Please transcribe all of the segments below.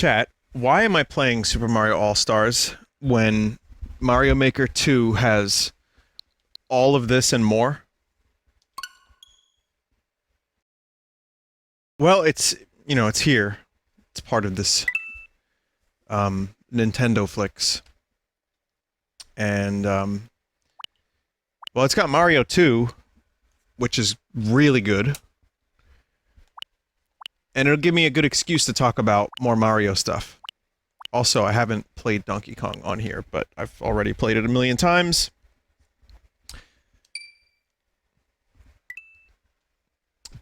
Chat, why am I playing Super Mario All-Stars when Mario Maker 2 has all of this and more? Well, it's here. It's part of this Nintendo Flicks. And well, it's got Mario 2, which is really good. And it'll give me a good excuse to talk about more Mario stuff. Also, I haven't played Donkey Kong on here, but I've already played it a million times.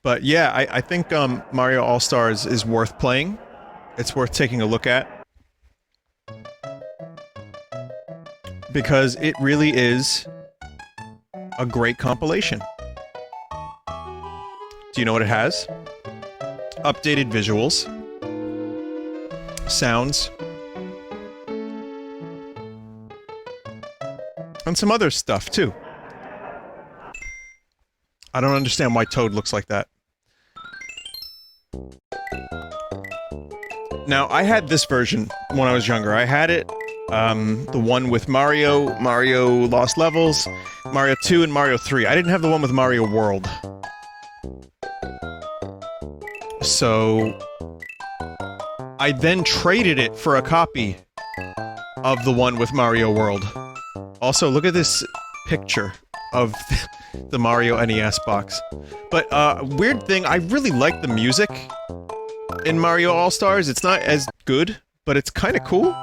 But yeah, I think Mario All-Stars is worth playing. It's worth taking a look at. Because it really is a great compilation. Do you know what it has? Updated visuals, sounds, and some other stuff, too. I don't understand why Toad looks like that. Now, I had this version when I was younger. I had it, the one with Mario, Mario Lost Levels, Mario 2, and Mario 3. I didn't have the one with Mario World. So I then traded it for a copy of the one with Mario World. Also, look at this picture of the Mario NES box. But, weird thing, I really like the music in Mario All-Stars. It's not as good, but it's kinda cool.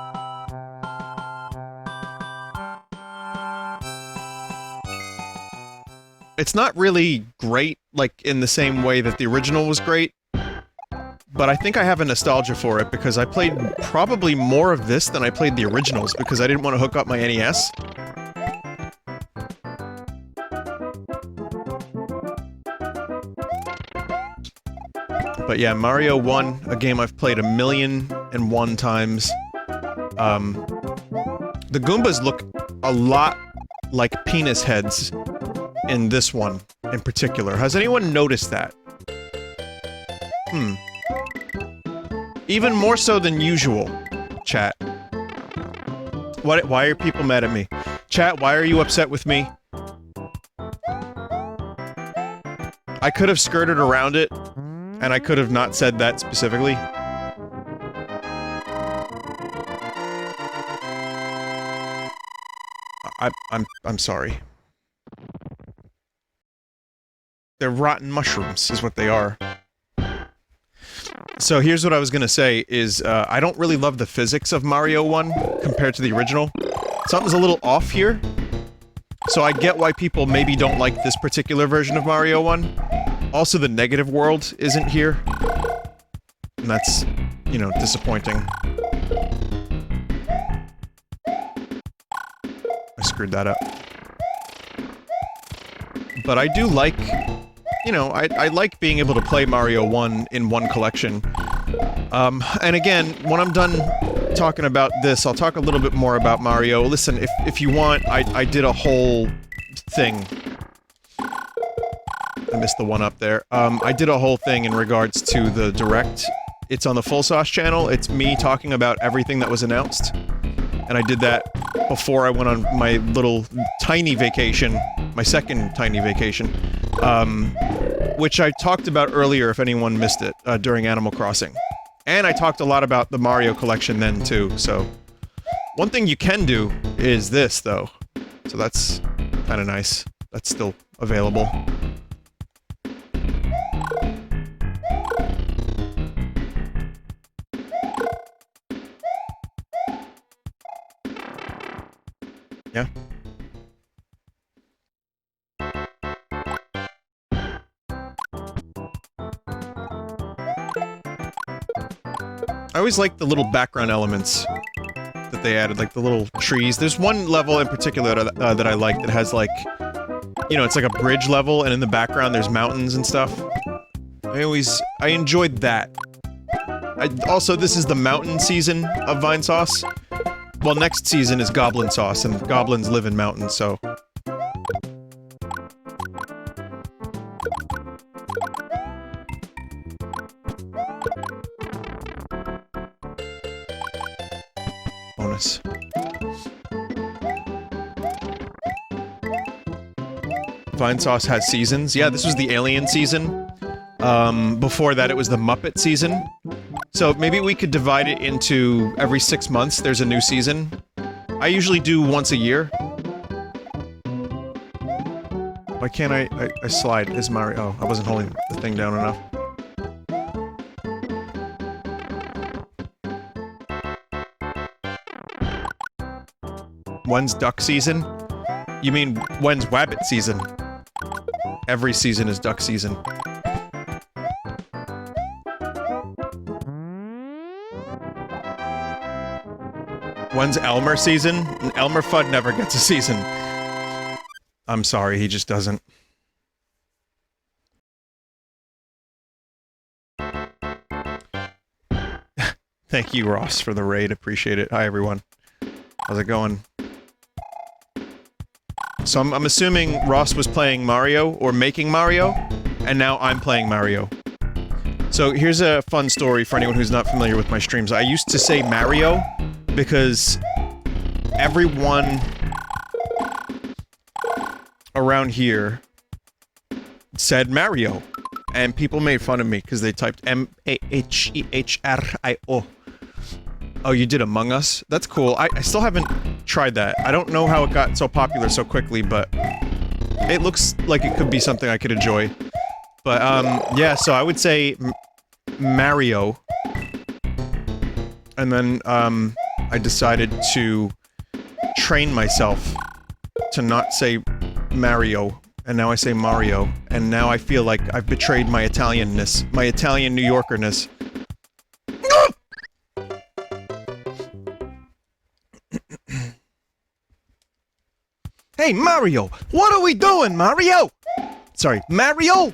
It's not really great, like, in the same way that the original was great. But I think I have a nostalgia for it, because I played probably more of this than I played the originals, because I didn't want to hook up my NES. But yeah, Mario 1, a game I've played 1,000,001 times. The Goombas look a lot like penis heads in this one, in particular. Has anyone noticed that? Even more so than usual, chat. Why are people mad at me? Chat, why are you upset with me? I could have skirted around it, and I could have not said that specifically. I'm sorry. They're rotten mushrooms, is what they are. So here's what I was gonna say, is, I don't really love the physics of Mario 1 compared to the original. Something's a little off here. So I get why people maybe don't like this particular version of Mario 1. Also, the negative world isn't here. And that's, you know, disappointing. I screwed that up. But I do like... You know, I like being able to play Mario 1 in one collection. And again, when I'm done talking about this, I'll talk a little bit more about Mario. Listen, if you want, I did a whole thing. I missed the one up there. I did a whole thing in regards to the Direct. It's on the Full Sauce channel. It's me talking about everything that was announced. And I did that before I went on my little tiny vacation. My second tiny vacation. Which I talked about earlier if anyone missed it, during Animal Crossing. And I talked a lot about the Mario collection then, too, so... One thing you can do is this, though. So that's kinda nice. That's still available. Yeah. I always like the little background elements that they added, like the little trees. There's one level in particular that I like that has, like... You know, it's like a bridge level, and in the background there's mountains and stuff. I enjoyed that. Also, this is the mountain season of Vinesauce. Well, next season is Goblin Sauce, and goblins live in mountains, so... bonus. Vinesauce has seasons. Yeah, this was the Alien season. Before that, it was the Muppet season. So maybe we could divide it into every 6 months, there's a new season. I usually do once a year. Why can't I slide? Is Mario? Oh, I wasn't holding the thing down enough. When's duck season? You mean, when's wabbit season? Every season is duck season. When's Elmer season? Elmer Fudd never gets a season. I'm sorry, he just doesn't. Thank you, Ross, for the raid. Appreciate it. Hi, everyone. How's it going? So I'm assuming Ross was playing Mario, or making Mario, and now I'm playing Mario. So here's a fun story for anyone who's not familiar with my streams. I used to say Mario because everyone around here said Mario, and people made fun of me because they typed M-A-H-E-H-R-I-O. Oh, you did Among Us? That's cool. I still haven't tried that. I don't know how it got so popular so quickly, but it looks like it could be something I could enjoy. But, yeah, so I would say Mario. And then, I decided to train myself to not say Mario, and now I say Mario, and now I feel like I've betrayed my Italianness, my Italian New Yorkerness. Hey, Mario! What are we doing, Mario? Sorry, Mario?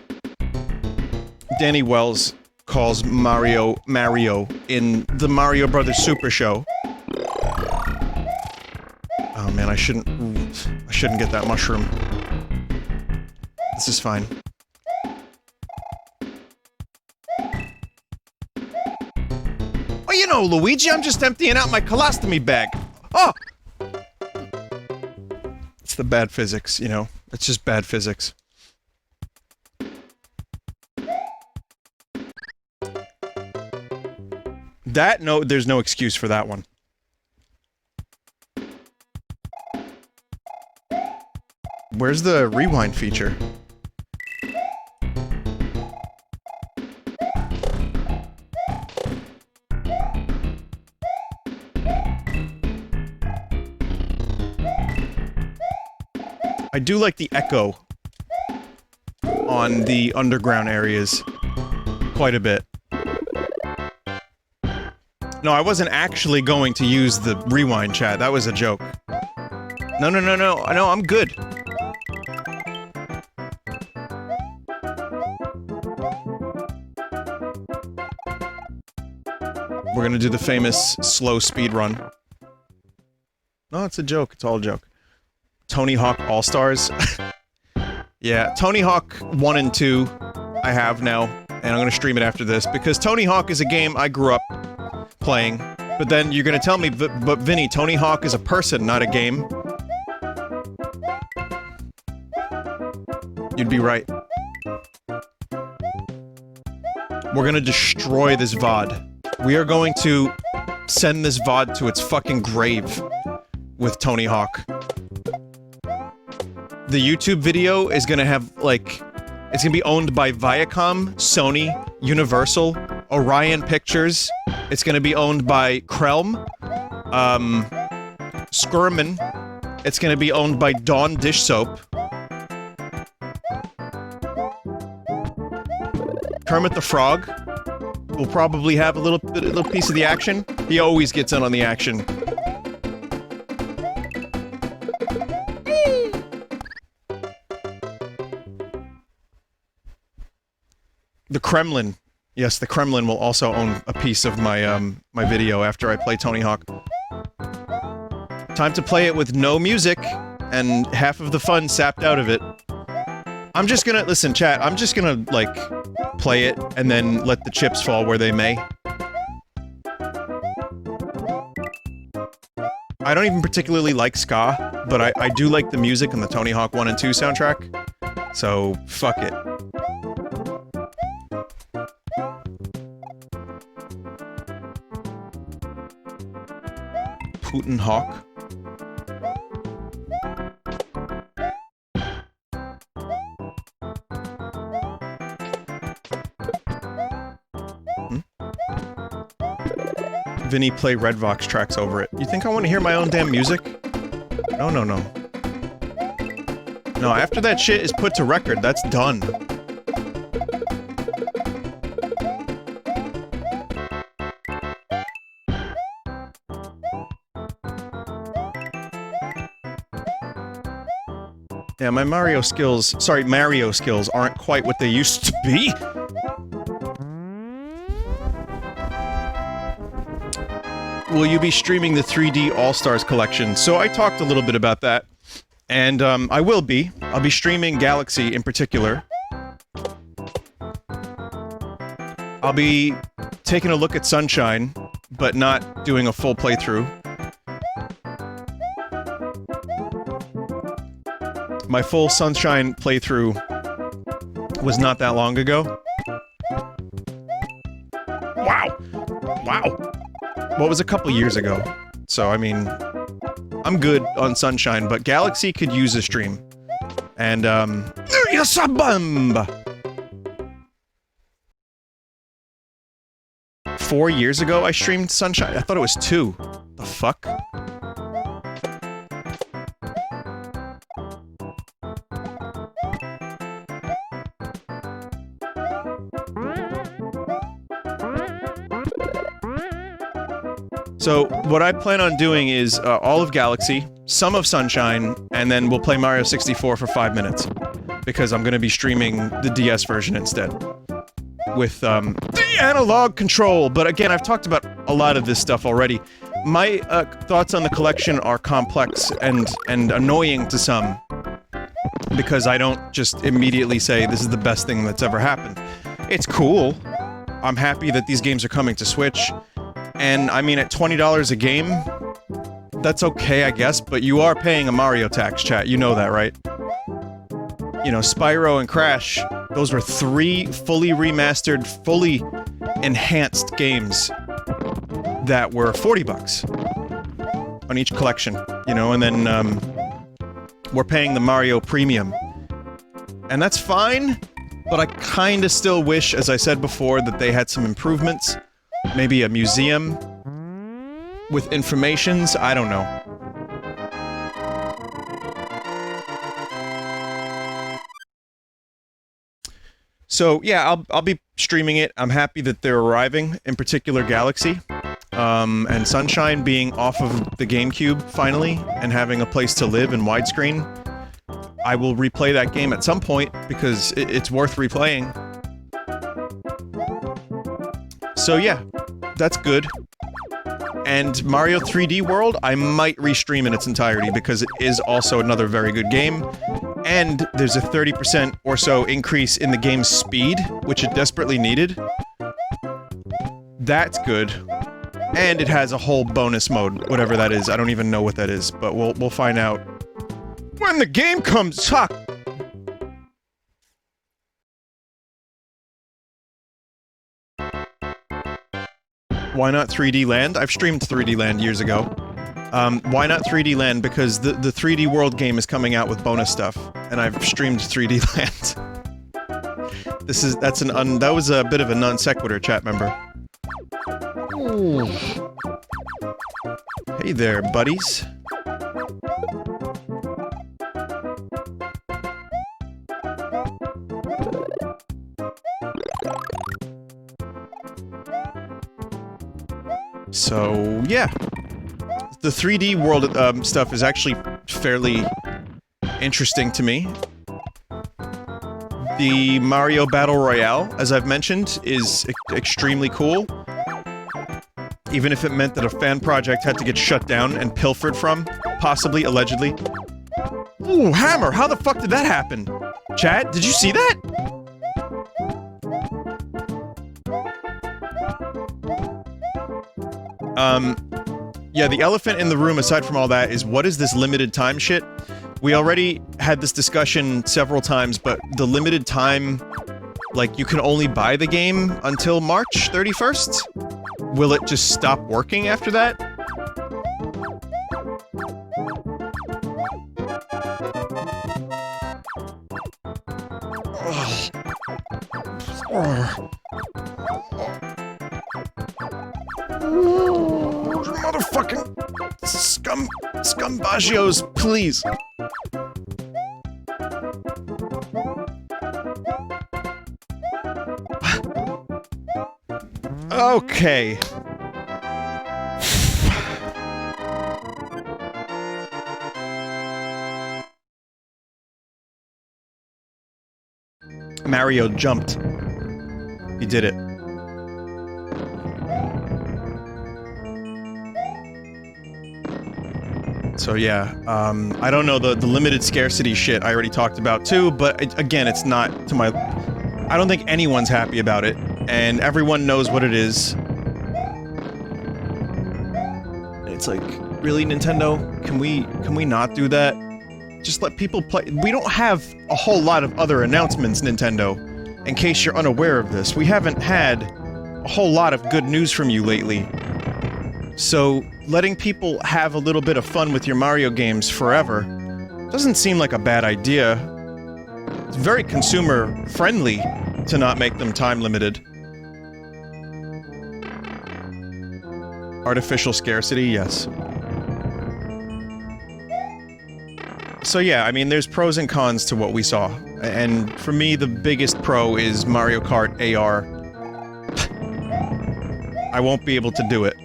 Danny Wells calls Mario Mario in the Mario Brothers Super Show. Oh man, I shouldn't get that mushroom. This is fine. Oh, you know, Luigi, I'm just emptying out my colostomy bag. Oh! It's the bad physics, you know? It's just bad physics. That, no, there's no excuse for that one. Where's the rewind feature? I do like the echo on the underground areas quite a bit. No, I wasn't actually going to use the rewind chat. That was a joke. No, I'm good. We're gonna do the famous slow speed run. No, it's a joke. It's all a joke. Tony Hawk All-Stars. Yeah, Tony Hawk 1 and 2 I have now, and I'm gonna stream it after this, because Tony Hawk is a game I grew up playing. But then you're gonna tell me, but Vinny, Tony Hawk is a person, not a game. You'd be right. We're gonna destroy this VOD. We are going to send this VOD to its fucking grave with Tony Hawk. The YouTube video is gonna have, like... It's gonna be owned by Viacom, Sony, Universal, Orion Pictures. It's gonna be owned by Krelm, Skirman. It's gonna be owned by Dawn Dish Soap. Kermit the Frog will probably have a little piece of the action. He always gets in on the action. The Kremlin. Yes, the Kremlin will also own a piece of my, my video after I play Tony Hawk. Time to play it with no music, and half of the fun sapped out of it. I'm just gonna- listen, chat, I'm just gonna, like, play it, and then let the chips fall where they may. I don't even particularly like ska, but I do like the music on the Tony Hawk 1 and 2 soundtrack. So, fuck it. Putin Hawk. Vinny play Redvox tracks over it. You think I want to hear my own damn music? No, no, no. No, after that shit is put to record, that's done. Yeah, my Mario skills aren't quite what they used to be. Will you be streaming the 3D All-Stars collection? So I talked a little bit about that, and I will be. I'll be streaming Galaxy in particular. I'll be taking a look at Sunshine, but not doing a full playthrough. My full Sunshine playthrough was not that long ago. Wow! Wow! Well, it was a couple years ago. So, I mean, I'm good on Sunshine, but Galaxy could use a stream. And, Yasabamba! 4 years ago I streamed Sunshine? I thought it was 2. The fuck? So, what I plan on doing is all of Galaxy, some of Sunshine, and then we'll play Mario 64 for 5 minutes. Because I'm gonna be streaming the DS version instead. With, the analog control! But again, I've talked about a lot of this stuff already. My, thoughts on the collection are complex and annoying to some. Because I don't just immediately say, this is the best thing that's ever happened. It's cool. I'm happy that these games are coming to Switch. And, I mean, at $20 a game, that's okay, I guess, but you are paying a Mario tax, chat. You know that, right? You know, Spyro and Crash, those were 3 fully remastered, fully enhanced games that were $40 on each collection, you know, and then, we're paying the Mario Premium. And that's fine, but I kinda still wish, as I said before, that they had some improvements. Maybe a museum with informations? I don't know. So, yeah, I'll be streaming it. I'm happy that they're arriving, in particular Galaxy. And Sunshine being off of the GameCube, finally, and having a place to live in widescreen. I will replay that game at some point, because it's worth replaying. So yeah, that's good. And Mario 3D World, I might restream in its entirety, because it is also another very good game. And there's a 30% or so increase in the game's speed, which it desperately needed. That's good. And it has a whole bonus mode, whatever that is. I don't even know what that is, but we'll find out when the game comes. Ha! Why not 3D Land? I've streamed 3D Land years ago. Why not 3D Land? Because the 3D World game is coming out with bonus stuff, and I've streamed 3D Land. That was a bit of a non sequitur, chat member. Ooh. Hey there, buddies. So, yeah. The 3D world stuff is actually fairly interesting to me. The Mario Battle Royale, as I've mentioned, is extremely cool. Even if it meant that a fan project had to get shut down and pilfered from, possibly, allegedly. Ooh, Hammer! How the fuck did that happen? Chat, did you see that? Yeah, the elephant in the room, aside from all that, is what is this limited time shit? We already had this discussion several times, but the limited time, like, you can only buy the game until March 31st? Will it just stop working after that? Motherfucking scumbagios, please. Okay. Mario jumped. He did it. So yeah, I don't know, the limited scarcity shit I already talked about too, but again, it's not to my... I don't think anyone's happy about it, and everyone knows what it is. It's like, really, Nintendo? Can we not do that? Just let people play. We don't have a whole lot of other announcements, Nintendo. In case you're unaware of this, we haven't had a whole lot of good news from you lately. So, letting people have a little bit of fun with your Mario games forever doesn't seem like a bad idea. It's very consumer-friendly to not make them time-limited. Artificial scarcity, yes. So yeah, I mean, there's pros and cons to what we saw. And for me, the biggest pro is Mario Kart AR. I won't be able to do it.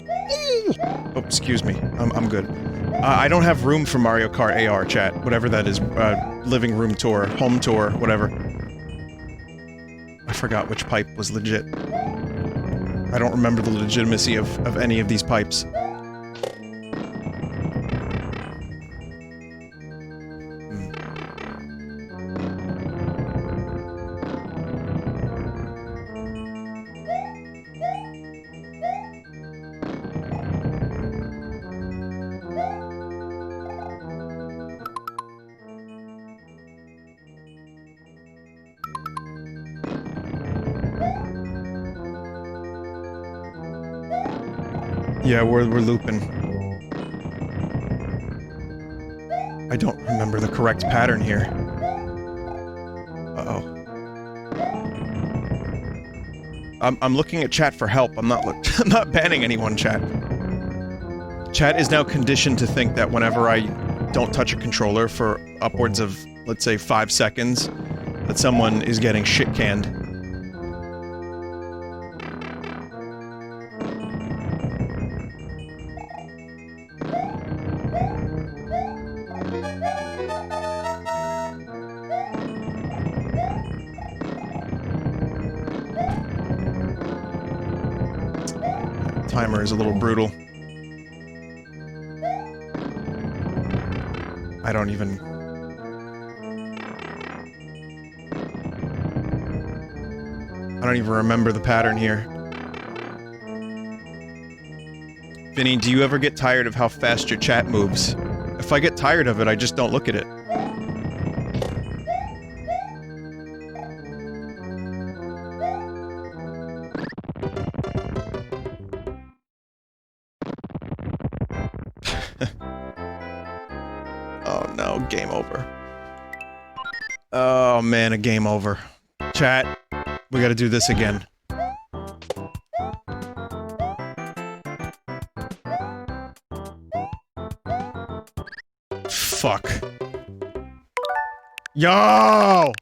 Oh, excuse me. I'm good. I don't have room for Mario Kart AR, chat. Whatever that is. Living room tour, home tour, whatever. I forgot which pipe was legit. I don't remember the legitimacy of any of these pipes. Yeah, we're looping. I don't remember the correct pattern here. Uh-oh. I'm looking at chat for help. I'm not banning anyone, chat. Chat is now conditioned to think that whenever I don't touch a controller for upwards of, let's say, 5 seconds, that someone is getting shit-canned. Timer is a little brutal. I don't even... I don't even remember the pattern here. Vinny, do you ever get tired of how fast your chat moves? If I get tired of it, I just don't look at it. Oh no, game over. Oh man, a game over. Chat, we gotta do this again. Fuck. Yo!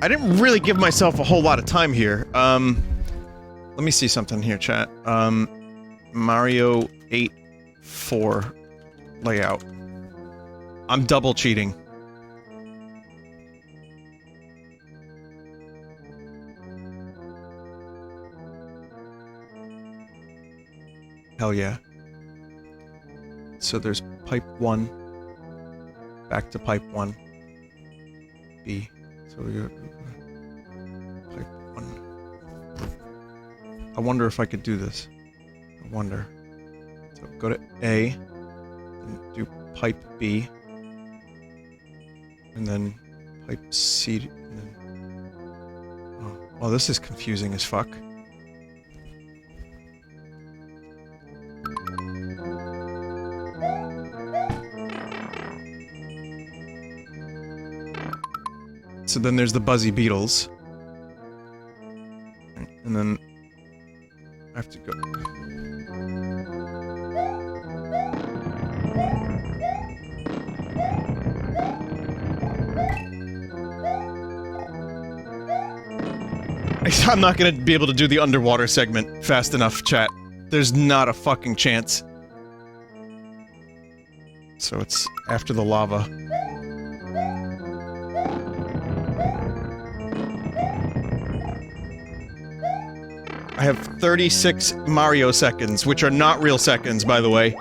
I didn't really give myself a whole lot of time here. Let me see something here, chat. Mario 8-4 layout. I'm double cheating. Hell yeah. So there's pipe 1. Back to pipe 1. B. So we go... Pipe 1. I wonder if I could do this. I wonder. So go to A. And do pipe B. And then pipe C. And then... Oh, this is confusing as fuck. So then there's the Buzzy Beetles. And then... I have to go... I'm not gonna be able to do the underwater segment fast enough, chat. There's not a fucking chance. So it's after the lava. I have 36 Mario seconds, which are not real seconds, by the way.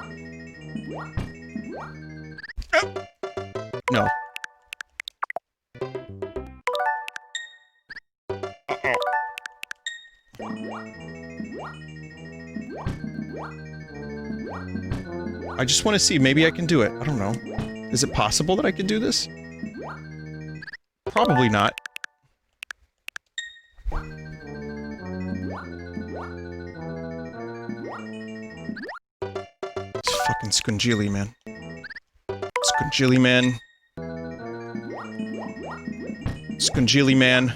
No. I just want to see, maybe I can do it. I don't know. Is it possible that I can do this? Probably not. It's fucking Scungili, man. Scungili, man. Scungili, man.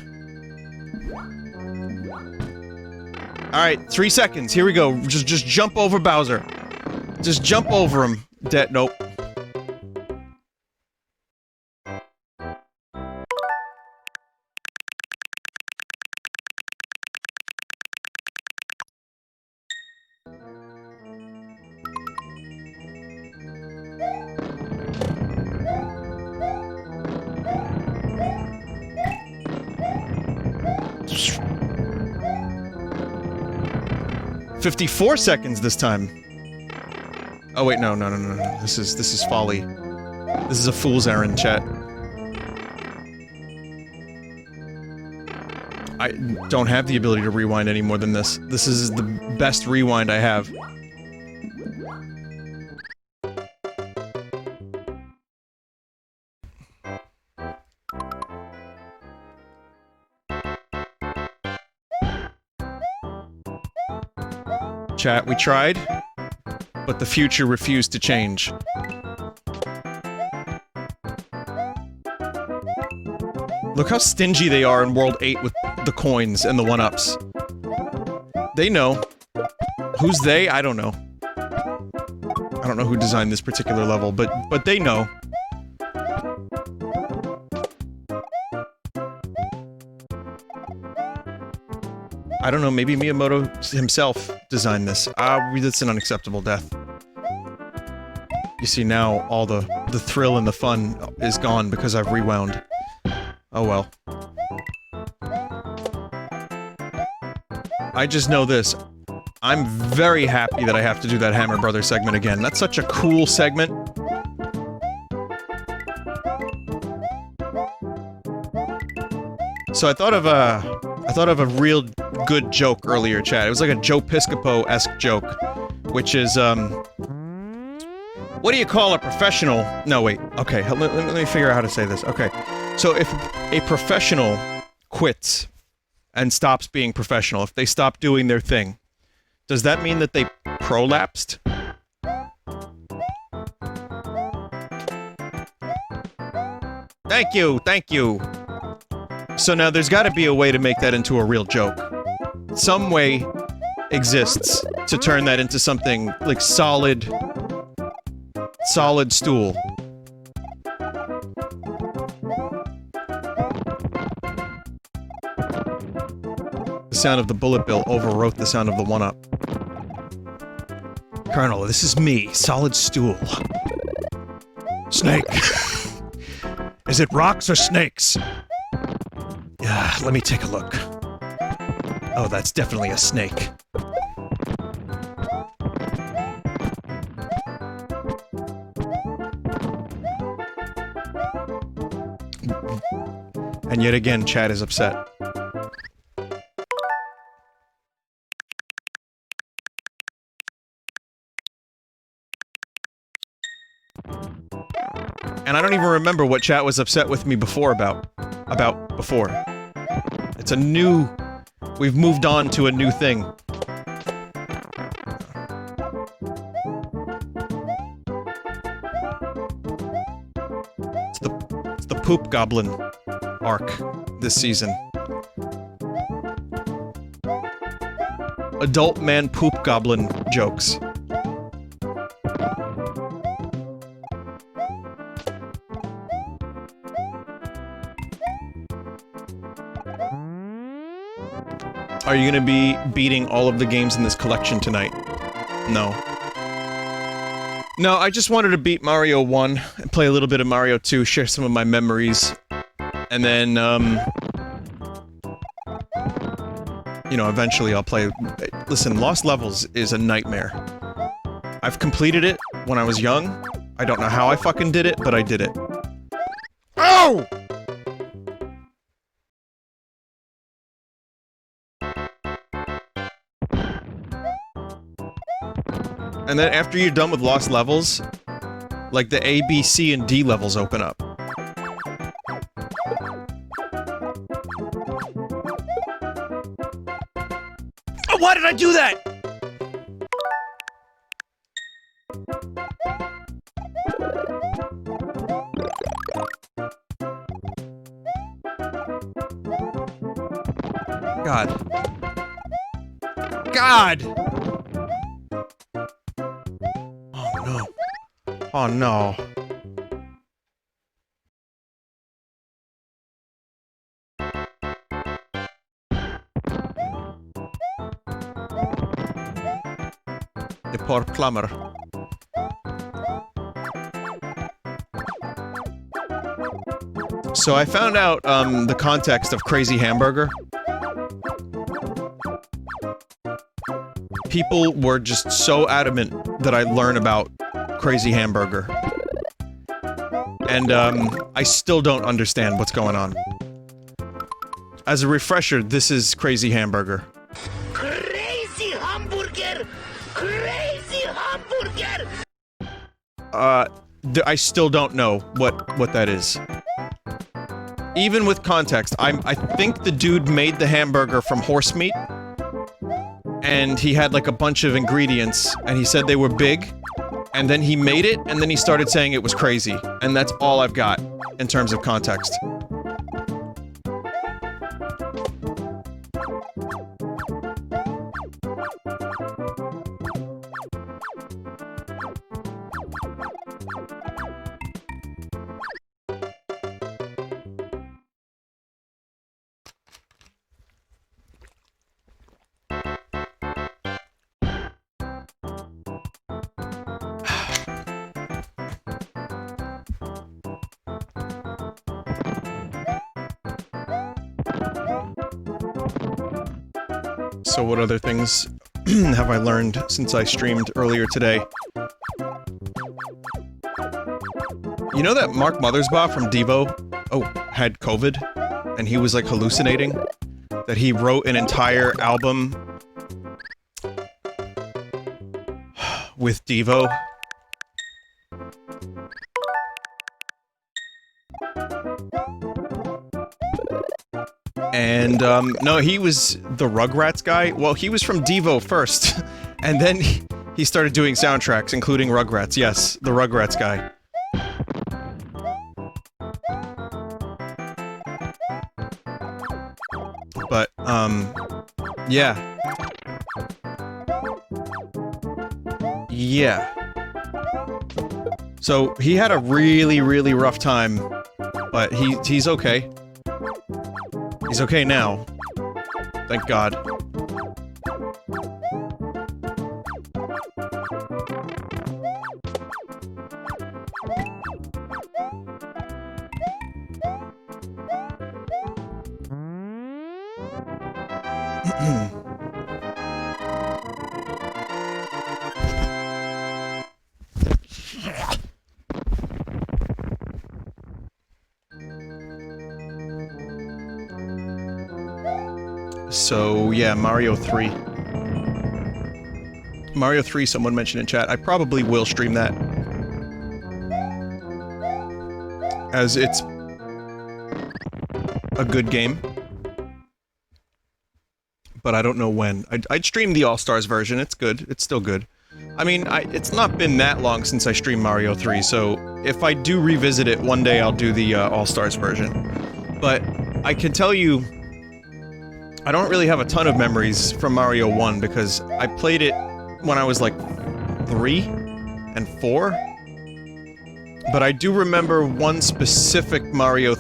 Alright, 3 seconds. Here we go. Just jump over Bowser. Just jump over him. Nope. "54 seconds this time." Oh wait, no. This is folly. This is a fool's errand, chat. I don't have the ability to rewind any more than this. This is the best rewind I have. Chat, we tried, but the future refused to change. Look how stingy they are in World 8 with the coins and the 1-ups. They know. Who's they? I don't know. I don't know who designed this particular level, but they know. I don't know, maybe Miyamoto himself designed this. That's an unacceptable death. You see, now all the thrill and the fun is gone because I've rewound. Oh well. I just know this. I'm very happy that I have to do that Hammer Brothers segment again. That's such a cool segment. So I thought of a real good joke earlier, chat. It was like a Joe Piscopo-esque joke, which is, what do you call a professional? No, wait. Okay, let me figure out how to say this. Okay. So if a professional quits and stops being professional, if they stop doing their thing, does that mean that they prolapsed? Thank you, thank you. So now there's gotta be a way to make that into a real joke. Some way exists to turn that into something like solid stool. The sound of the bullet bill overwrote the sound of the 1-up. Colonel, this is me, solid stool. Snake. Is it rocks or snakes? Yeah, let me take a look. Oh, that's definitely a snake. And yet again, chat is upset. And I don't even remember what chat was upset with me before about before. It's a new... We've moved on to a new thing. It's the poop goblin arc this season. Adult man poop goblin jokes. Are you gonna be beating all of the games in this collection tonight? No. No, I just wanted to beat Mario 1, and play a little bit of Mario 2, share some of my memories, and then, you know, eventually I'll play... Listen, Lost Levels is a nightmare. I've completed it when I was young. I don't know how I fucking did it, but I did it. Oh! And then after you're done with Lost Levels, like the A, B, C, and D levels open up. Oh, why did I do that?! God. God! Oh no. The poor plumber. So I found out, the context of Crazy Hamburger. People were just so adamant that I learn about Crazy Hamburger. And, I still don't understand what's going on. As a refresher, this is Crazy Hamburger. Crazy Hamburger! Crazy Hamburger! I still don't know what that is. Even with context, I think the dude made the hamburger from horse meat. And he had like a bunch of ingredients, and he said they were big. And then he made it, and then he started saying it was crazy. And that's all I've got, in terms of context. So what other things have I learned since I streamed earlier today? You know that Mark Mothersbaugh from Devo, had COVID? And he was, like, hallucinating? That he wrote an entire album with Devo? And, no, he was the Rugrats guy. Well, he was from Devo first, and then he started doing soundtracks, including Rugrats. Yes, the Rugrats guy. But, yeah. Yeah. So, he had a really, really rough time, but he's okay. He's okay now. Thank God. So, yeah, Mario 3. Mario 3, someone mentioned in chat. I probably will stream that. As it's a good game. But I don't know when. I'd stream the All-Stars version. It's good. It's still good. I mean, it's not been that long since I streamed Mario 3, so if I do revisit it one day, I'll do the All-Stars version. But I can tell you, I don't really have a ton of memories from Mario 1 because I played it when I was like 3 and 4. But I do remember one specific Mario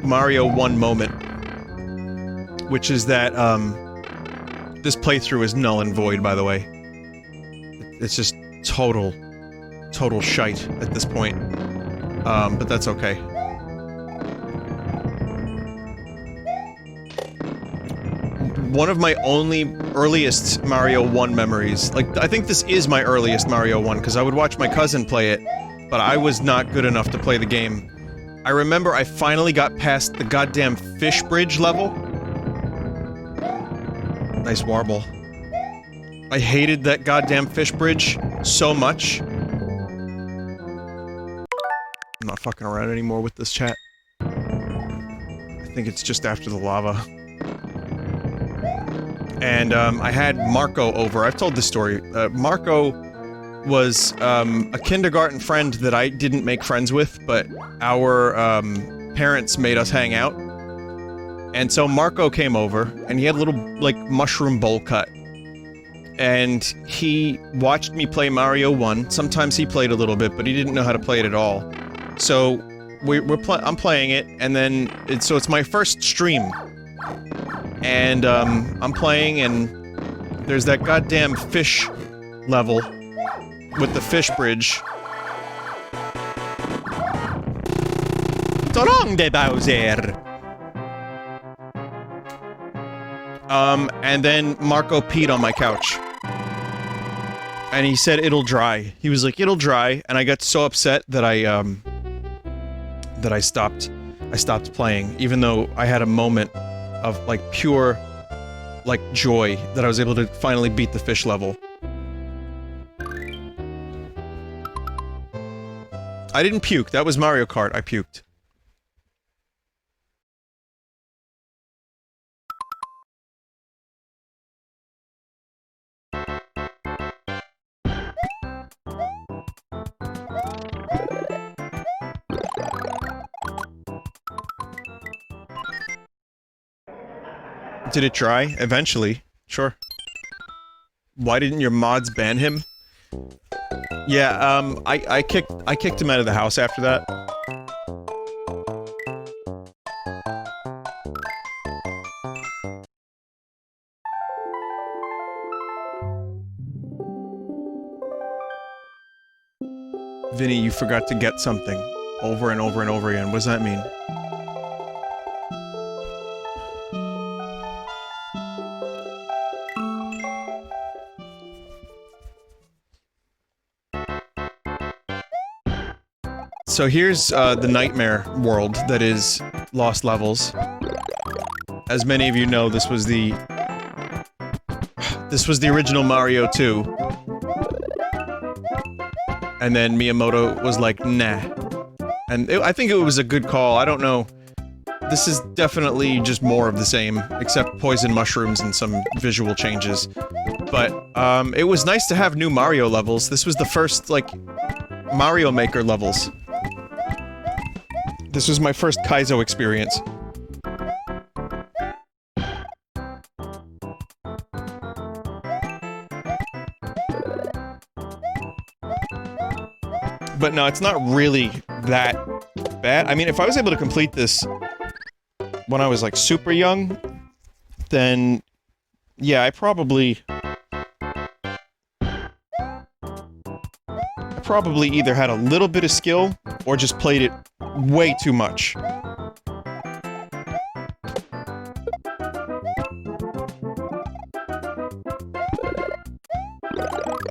1 moment, which is that, this playthrough is null and void, by the way. It's just total shite at this point. But that's okay. One of my only earliest Mario 1 memories, like, I think this is my earliest Mario 1, because I would watch my cousin play it, but I was not good enough to play the game. I remember I finally got past the goddamn fish bridge level. Nice warble. I hated that goddamn fish bridge so much. I'm not fucking around anymore with this chat. I think it's just after the lava. And, I had Marco over. I've told this story. Marco was, a kindergarten friend that I didn't make friends with, but our, parents made us hang out. And so Marco came over, and he had a little, like, mushroom bowl cut. And he watched me play Mario 1. Sometimes he played a little bit, but he didn't know how to play it at all. So, I'm playing it, and then, so it's my first stream. And, I'm playing, and there's that goddamn fish level with the fish bridge. Torong de Bowser! And then Marco peed on my couch. And he said it'll dry. He was like, it'll dry, and I got so upset that I stopped playing, even though I had a moment of, like, pure, like, joy that I was able to finally beat the fish level. I didn't puke, that was Mario Kart, I puked. Did it dry? Eventually. Sure. Why didn't your mods ban him? Yeah, I kicked him out of the house after that. Vinny, you forgot to get something. Over and over and over again. What does that mean? So here's, the nightmare world that is Lost Levels. As many of you know, this was the original Mario 2. And then Miyamoto was like, nah. And I think it was a good call, I don't know. This is definitely just more of the same, except poison mushrooms and some visual changes. But, it was nice to have new Mario levels. This was the first, like, Mario Maker levels. This was my first Kaizo experience. But no, it's not really that bad. I mean, if I was able to complete this when I was, like, super young, then yeah, I probably either had a little bit of skill or just played it way too much.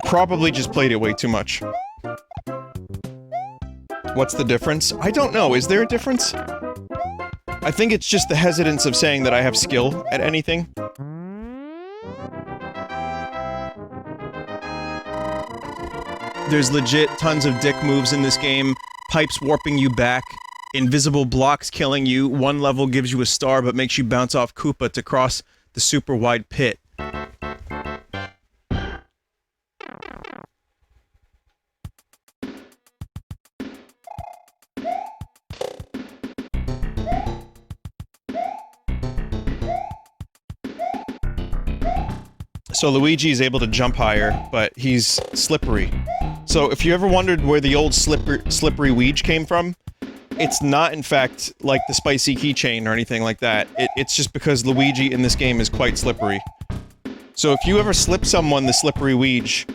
Probably just played it way too much. What's the difference? I don't know, is there a difference? I think it's just the hesitance of saying that I have skill at anything. There's legit tons of dick moves in this game. Pipes warping you back. Invisible blocks killing you. One level gives you a star but makes you bounce off Koopa to cross the super wide pit. So Luigi is able to jump higher, but he's slippery. So if you ever wondered where the old slippery Weege came from, it's not in fact like the spicy keychain or anything like that. It's just because Luigi in this game is quite slippery. So if you ever slip someone the slippery Weege,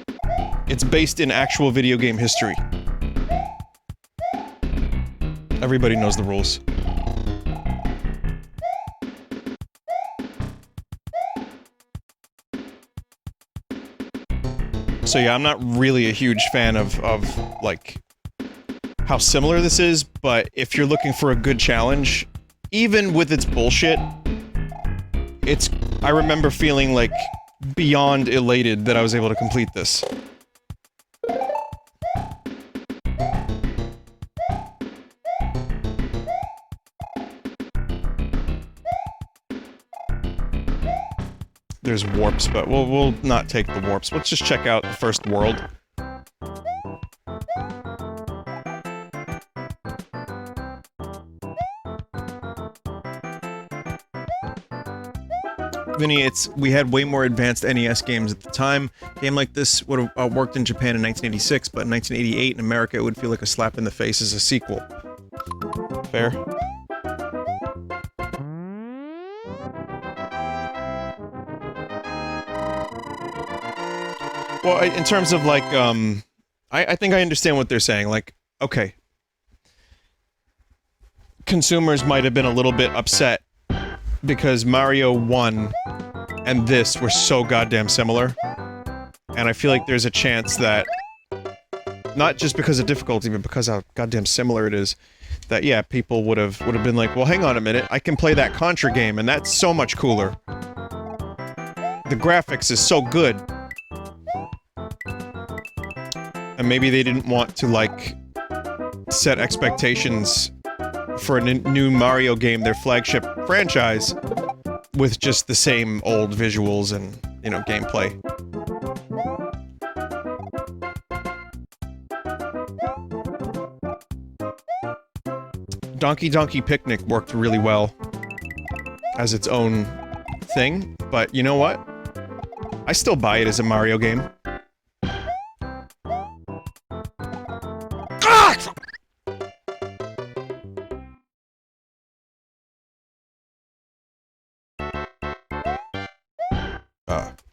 it's based in actual video game history. Everybody knows the rules. So yeah, I'm not really a huge fan of like, how similar this is, but if you're looking for a good challenge, even with its bullshit, I remember feeling, like, beyond elated that I was able to complete this. There's warps, but we'll not take the warps. Let's just check out the first world. Vinny, we had way more advanced NES games at the time. A game like this would have worked in Japan in 1986, but in 1988 in America it would feel like a slap in the face as a sequel. Fair? Well, in terms of, like, I think I understand what they're saying, like, okay. Consumers might have been a little bit upset because Mario 1 and this were so goddamn similar. And I feel like there's a chance that, not just because of difficulty, but because how goddamn similar it is, that, yeah, people would have been like, well, hang on a minute, I can play that Contra game, and that's so much cooler. The graphics is so good. And maybe they didn't want to, like, set expectations for a new Mario game, their flagship franchise, with just the same old visuals and, you know, gameplay. Donkey Picnic worked really well as its own thing, but you know what? I still buy it as a Mario game.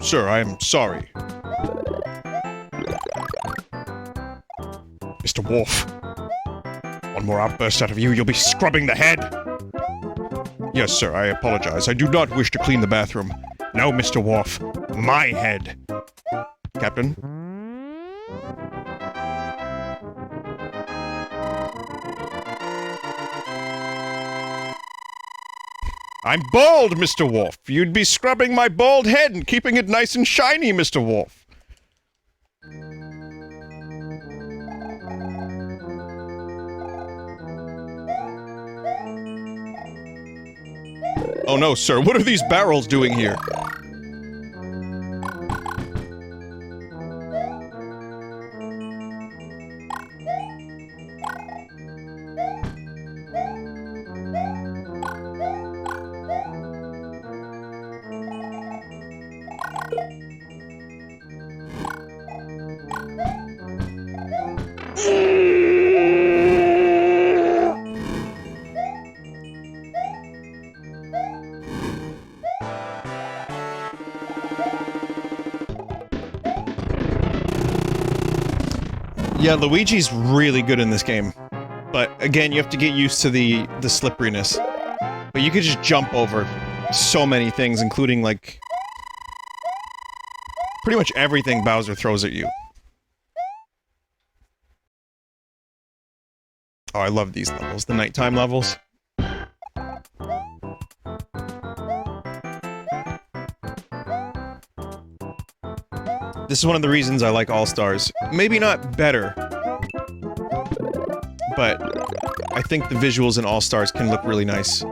Sir, I am sorry. Mr. Wolf. One more outburst out of you, you'll be scrubbing the head! Yes, sir, I apologize. I do not wish to clean the bathroom. No, Mr. Wolf. My head. Captain? I'm bald, Mr. Wolf. You'd be scrubbing my bald head and keeping it nice and shiny, Mr. Wolf. Oh no, sir. What are these barrels doing here? Yeah, Luigi's really good in this game. But again, you have to get used to the slipperiness. But you could just jump over so many things, including, like, pretty much everything Bowser throws at you. Oh, I love these levels. The nighttime levels. This is one of the reasons I like All-Stars. Maybe not better, but I think the visuals in All-Stars can look really nice.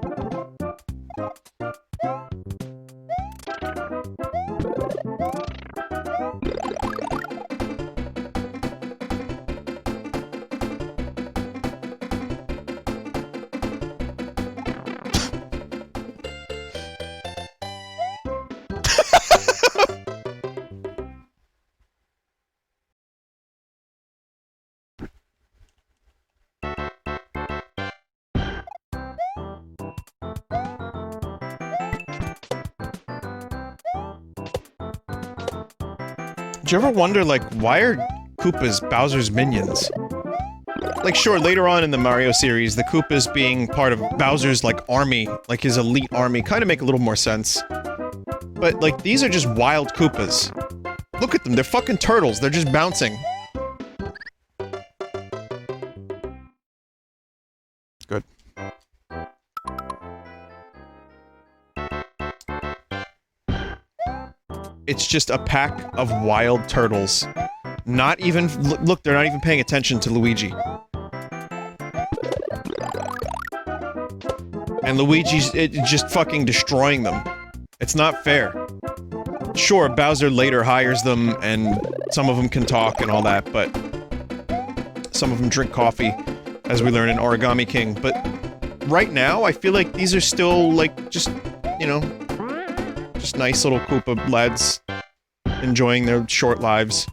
Do you ever wonder, like, why are Koopas Bowser's minions? Like, sure, later on in the Mario series, the Koopas being part of Bowser's, like, army, like his elite army, kind of make a little more sense. But, like, these are just wild Koopas. Look at them, they're fucking turtles, they're just bouncing. Good. It's just a pack of wild turtles. Not even- look, they're not even paying attention to Luigi. And Luigi's just fucking destroying them. It's not fair. Sure, Bowser later hires them, and some of them can talk and all that, but some of them drink coffee, as we learn in Origami King, but right now, I feel like these are still, like, just, you know, just nice little Koopa lads enjoying their short lives.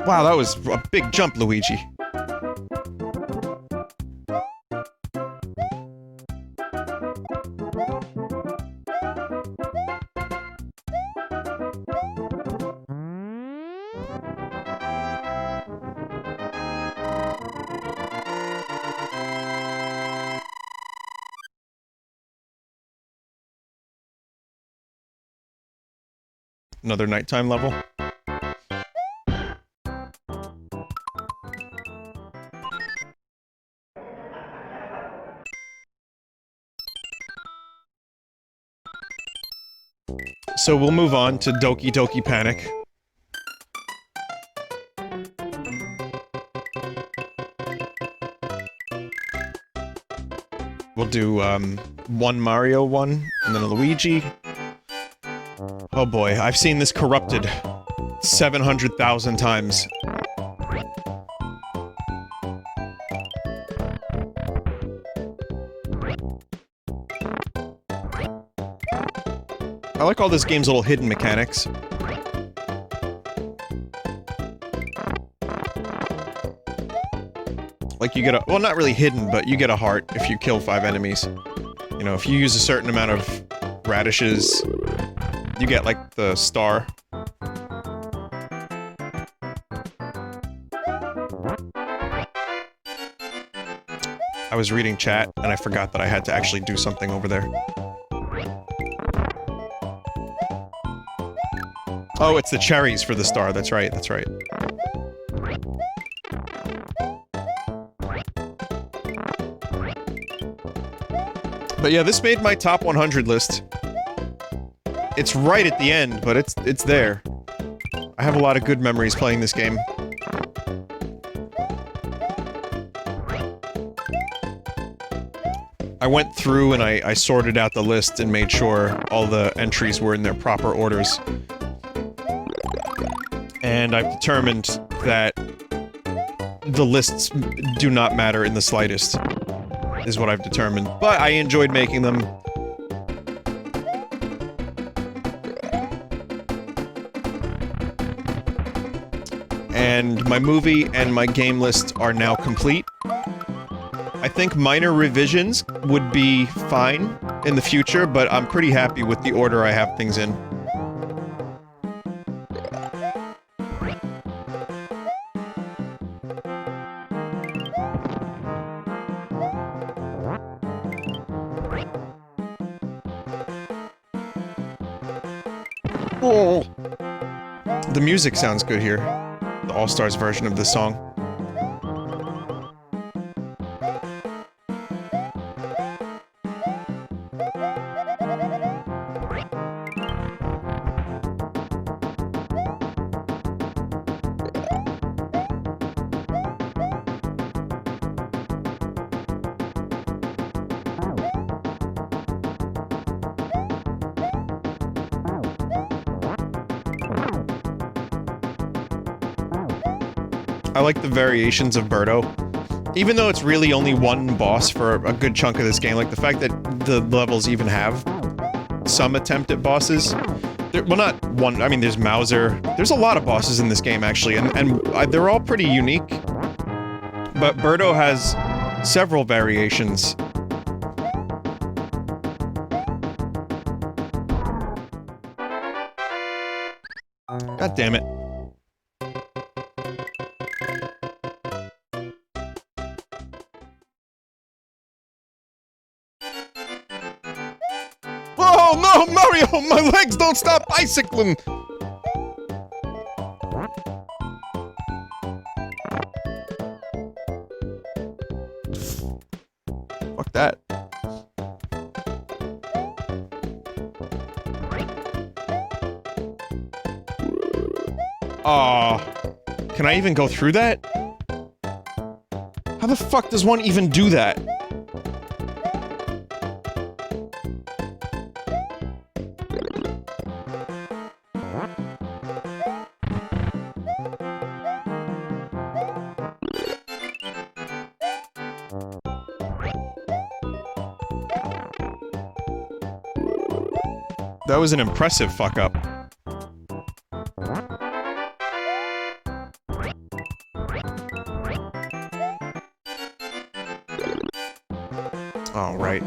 Wow, that was a big jump, Luigi. Another nighttime level. So we'll move on to Doki Doki Panic. We'll do, one Mario one, and then a Luigi. Oh boy, I've seen this corrupted 700,000 times. I like all this game's little hidden mechanics. Like you get a- well, not really hidden, but you get a heart if you kill 5 enemies. You know, if you use a certain amount of radishes, you get, like, the star. I was reading chat, and I forgot that I had to actually do something over there. Oh, it's the cherries for the star, that's right, that's right. But yeah, this made my top 100 list. It's right at the end, but it's there. I have a lot of good memories playing this game. I went through and I sorted out the list and made sure all the entries were in their proper orders. And I've determined that the lists do not matter in the slightest, is what I've determined. But I enjoyed making them. And my movie and my game list are now complete. I think minor revisions would be fine in the future, but I'm pretty happy with the order I have things in. Oh. The music sounds good here. The All-Stars version of this song. I like the variations of Birdo. Even though it's really only one boss for a good chunk of this game, like the fact that the levels even have some attempt at bosses. Well, not one, I mean, there's Mauser. There's a lot of bosses in this game, actually, and they're all pretty unique. But Birdo has several variations. God damn it. Oh no, Mario! My legs don't stop bicycling! Fuck that. Aw. Can I even go through that? How the fuck does one even do that? That was an impressive fuck-up. All right.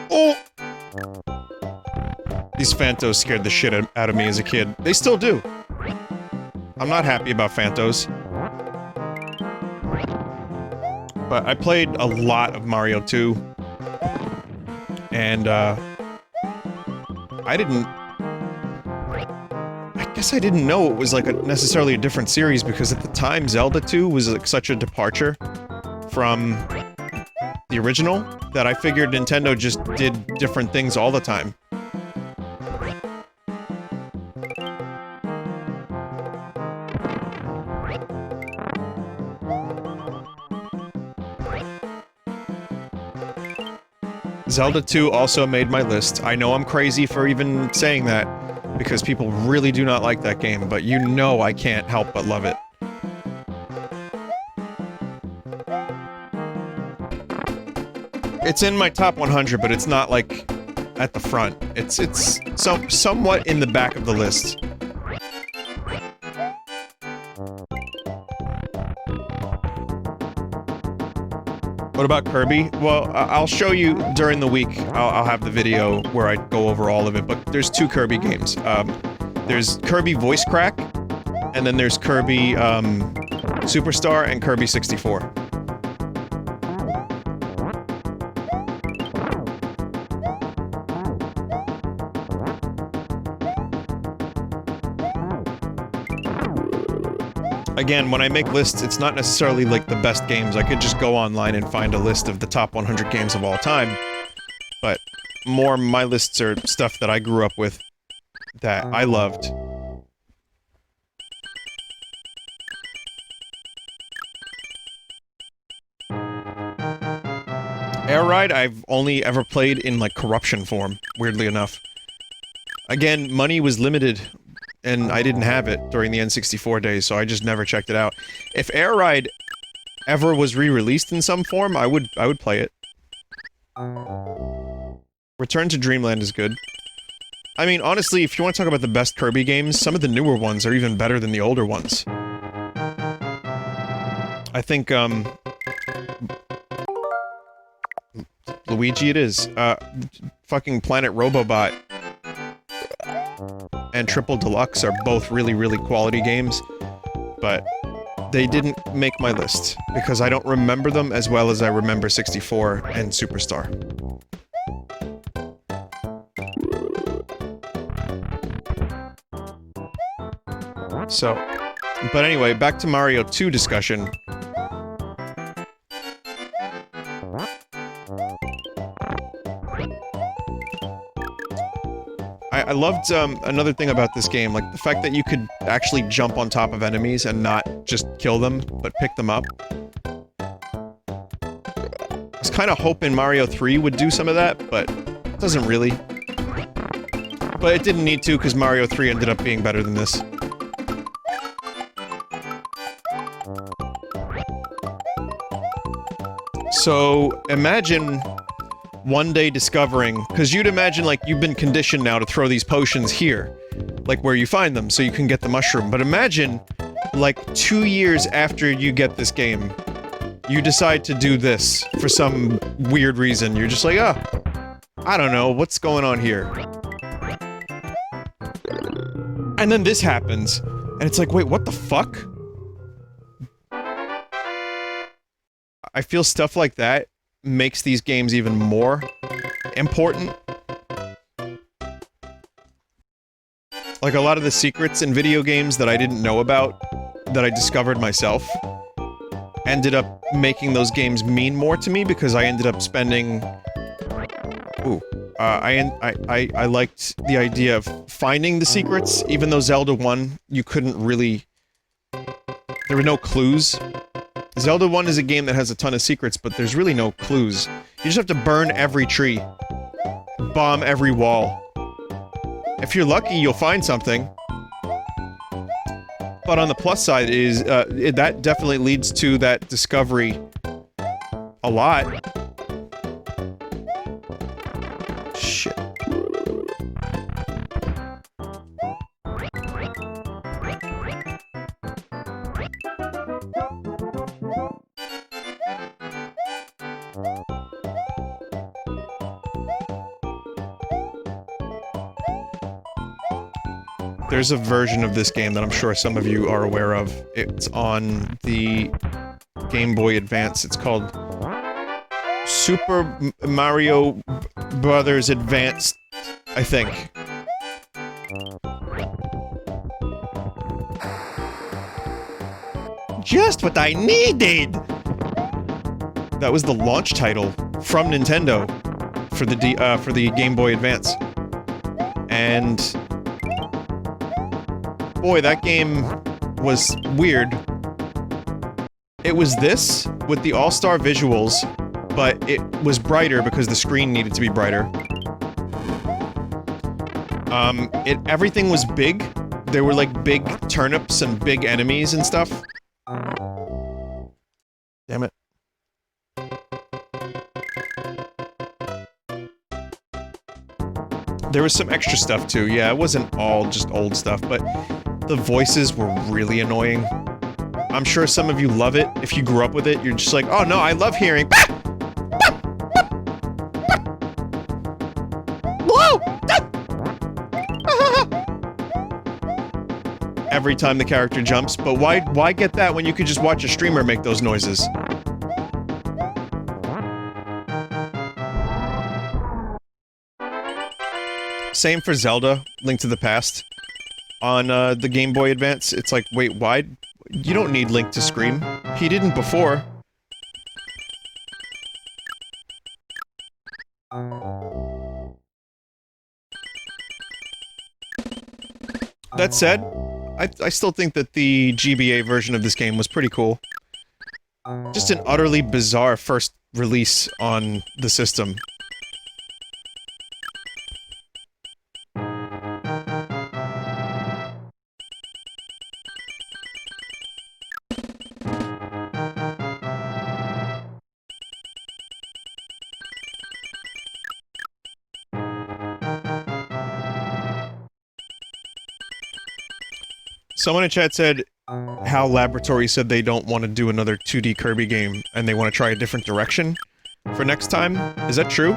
Oh! These Phantos scared the shit out of me as a kid. They still do. I'm not happy about Phantos. But I played a lot of Mario 2. And, I guess I didn't know it was, like, necessarily a different series, because at the time, Zelda 2 was, like, such a departure from the original, that I figured Nintendo just did different things all the time. Zelda 2 also made my list. I know I'm crazy for even saying that, because people really do not like that game, but you know I can't help but love it. It's in my top 100, but it's not, like, at the front. It's somewhat in the back of the list. What about Kirby? Well, I'll show you during the week. I'll have the video where I go over all of it, but there's two Kirby games. There's Kirby Voice Crack, and then there's Kirby, Superstar and Kirby 64. Again, when I make lists, it's not necessarily like the best games. I could just go online and find a list of the top 100 games of all time. But more my lists are stuff that I grew up with that I loved. Air Ride, I've only ever played in, like, corruption form, weirdly enough. Again, money was limited, and I didn't have it during the N64 days, so I just never checked it out. If Air Ride ever was re-released in some form, I would play it. Return to Dreamland is good. I mean, honestly, if you want to talk about the best Kirby games, some of the newer ones are even better than the older ones. I think, Luigi it is. Fucking Planet Robobot and Triple Deluxe are both really, really quality games, but they didn't make my list, because I don't remember them as well as I remember 64 and Superstar. So, but anyway, back to Mario 2 discussion. I loved, another thing about this game, like, the fact that you could actually jump on top of enemies and not just kill them, but pick them up. I was kinda hoping Mario 3 would do some of that, but it doesn't really. But it didn't need to, because Mario 3 ended up being better than this. So, imagine one day discovering, because you'd imagine, like, you've been conditioned now to throw these potions here, like where you find them, so you can get the mushroom. But imagine, like, 2 years after you get this game, you decide to do this for some weird reason. You're just like, oh, I don't know, what's going on here? And then this happens, and it's like, wait, what the fuck? I feel stuff like that makes these games even more important. Like, a lot of the secrets in video games that I didn't know about, that I discovered myself, ended up making those games mean more to me because I ended up spending... Ooh. I liked the idea of finding the secrets, even though Zelda 1, you couldn't really... There were no clues. Zelda 1 is a game that has a ton of secrets, but there's really no clues. You just have to burn every tree. Bomb every wall. If you're lucky, you'll find something. But on the plus side is, that definitely leads to that discovery a lot. Shit. There's a version of this game that I'm sure some of you are aware of. It's on the Game Boy Advance. It's called Super Mario Brothers Advanced, I think. Just what I needed! That was the launch title from Nintendo for the Game Boy Advance. And boy, that game was weird. It was this, with the all-star visuals, but it was brighter because the screen needed to be brighter. Everything was big. There were, like, big turnips and big enemies and stuff. Damn it. There was some extra stuff, too. Yeah, it wasn't all just old stuff, but the voices were really annoying. I'm sure some of you love it. If you grew up with it, you're just like, oh no, I love hearing... Every time the character jumps, but why get that when you could just watch a streamer make those noises? Same for Zelda, Link to the Past. On the Game Boy Advance, it's like, wait, why? You don't need Link to scream. He didn't before. That said, I still think that the GBA version of this game was pretty cool. Just an utterly bizarre first release on the system. Someone in chat said how Laboratory said they don't want to do another 2D Kirby game and they want to try a different direction for next time. Is that true?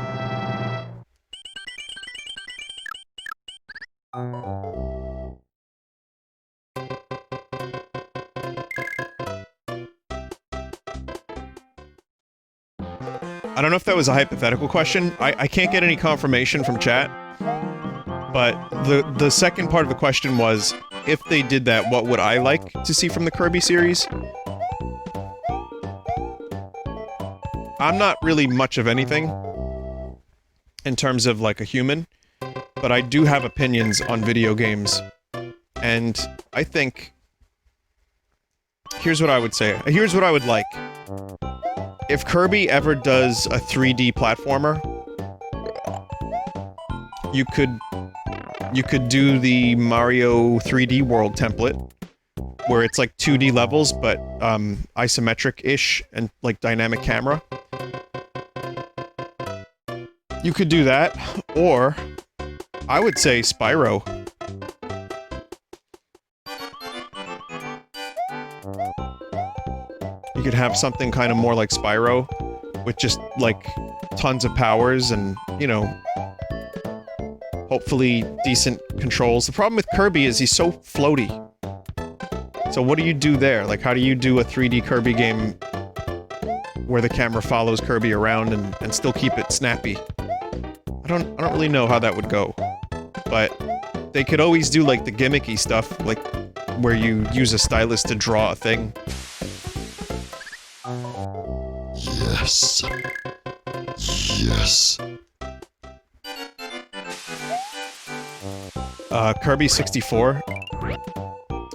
I don't know if that was a hypothetical question. I can't get any confirmation from chat. But the second part of the question was, if they did that, what would I like to see from the Kirby series? I'm not really much of anything in terms of, like, a human, but I do have opinions on video games. And I think... Here's what I would say. Here's what I would like. If Kirby ever does a 3D platformer, you could do the Mario 3D World template, where it's like 2D levels, but isometric-ish and like dynamic camera. You could do that, or I would say Spyro. You could have something kind of more like Spyro, with just, like, tons of powers and, you know, hopefully decent controls. The problem with Kirby is he's so floaty. So what do you do there? Like, how do you do a 3D Kirby game where the camera follows Kirby around and still keep it snappy? I don't really know how that would go. But they could always do, like, the gimmicky stuff, like, where you use a stylus to draw a thing. Yes. Yes. Kirby 64.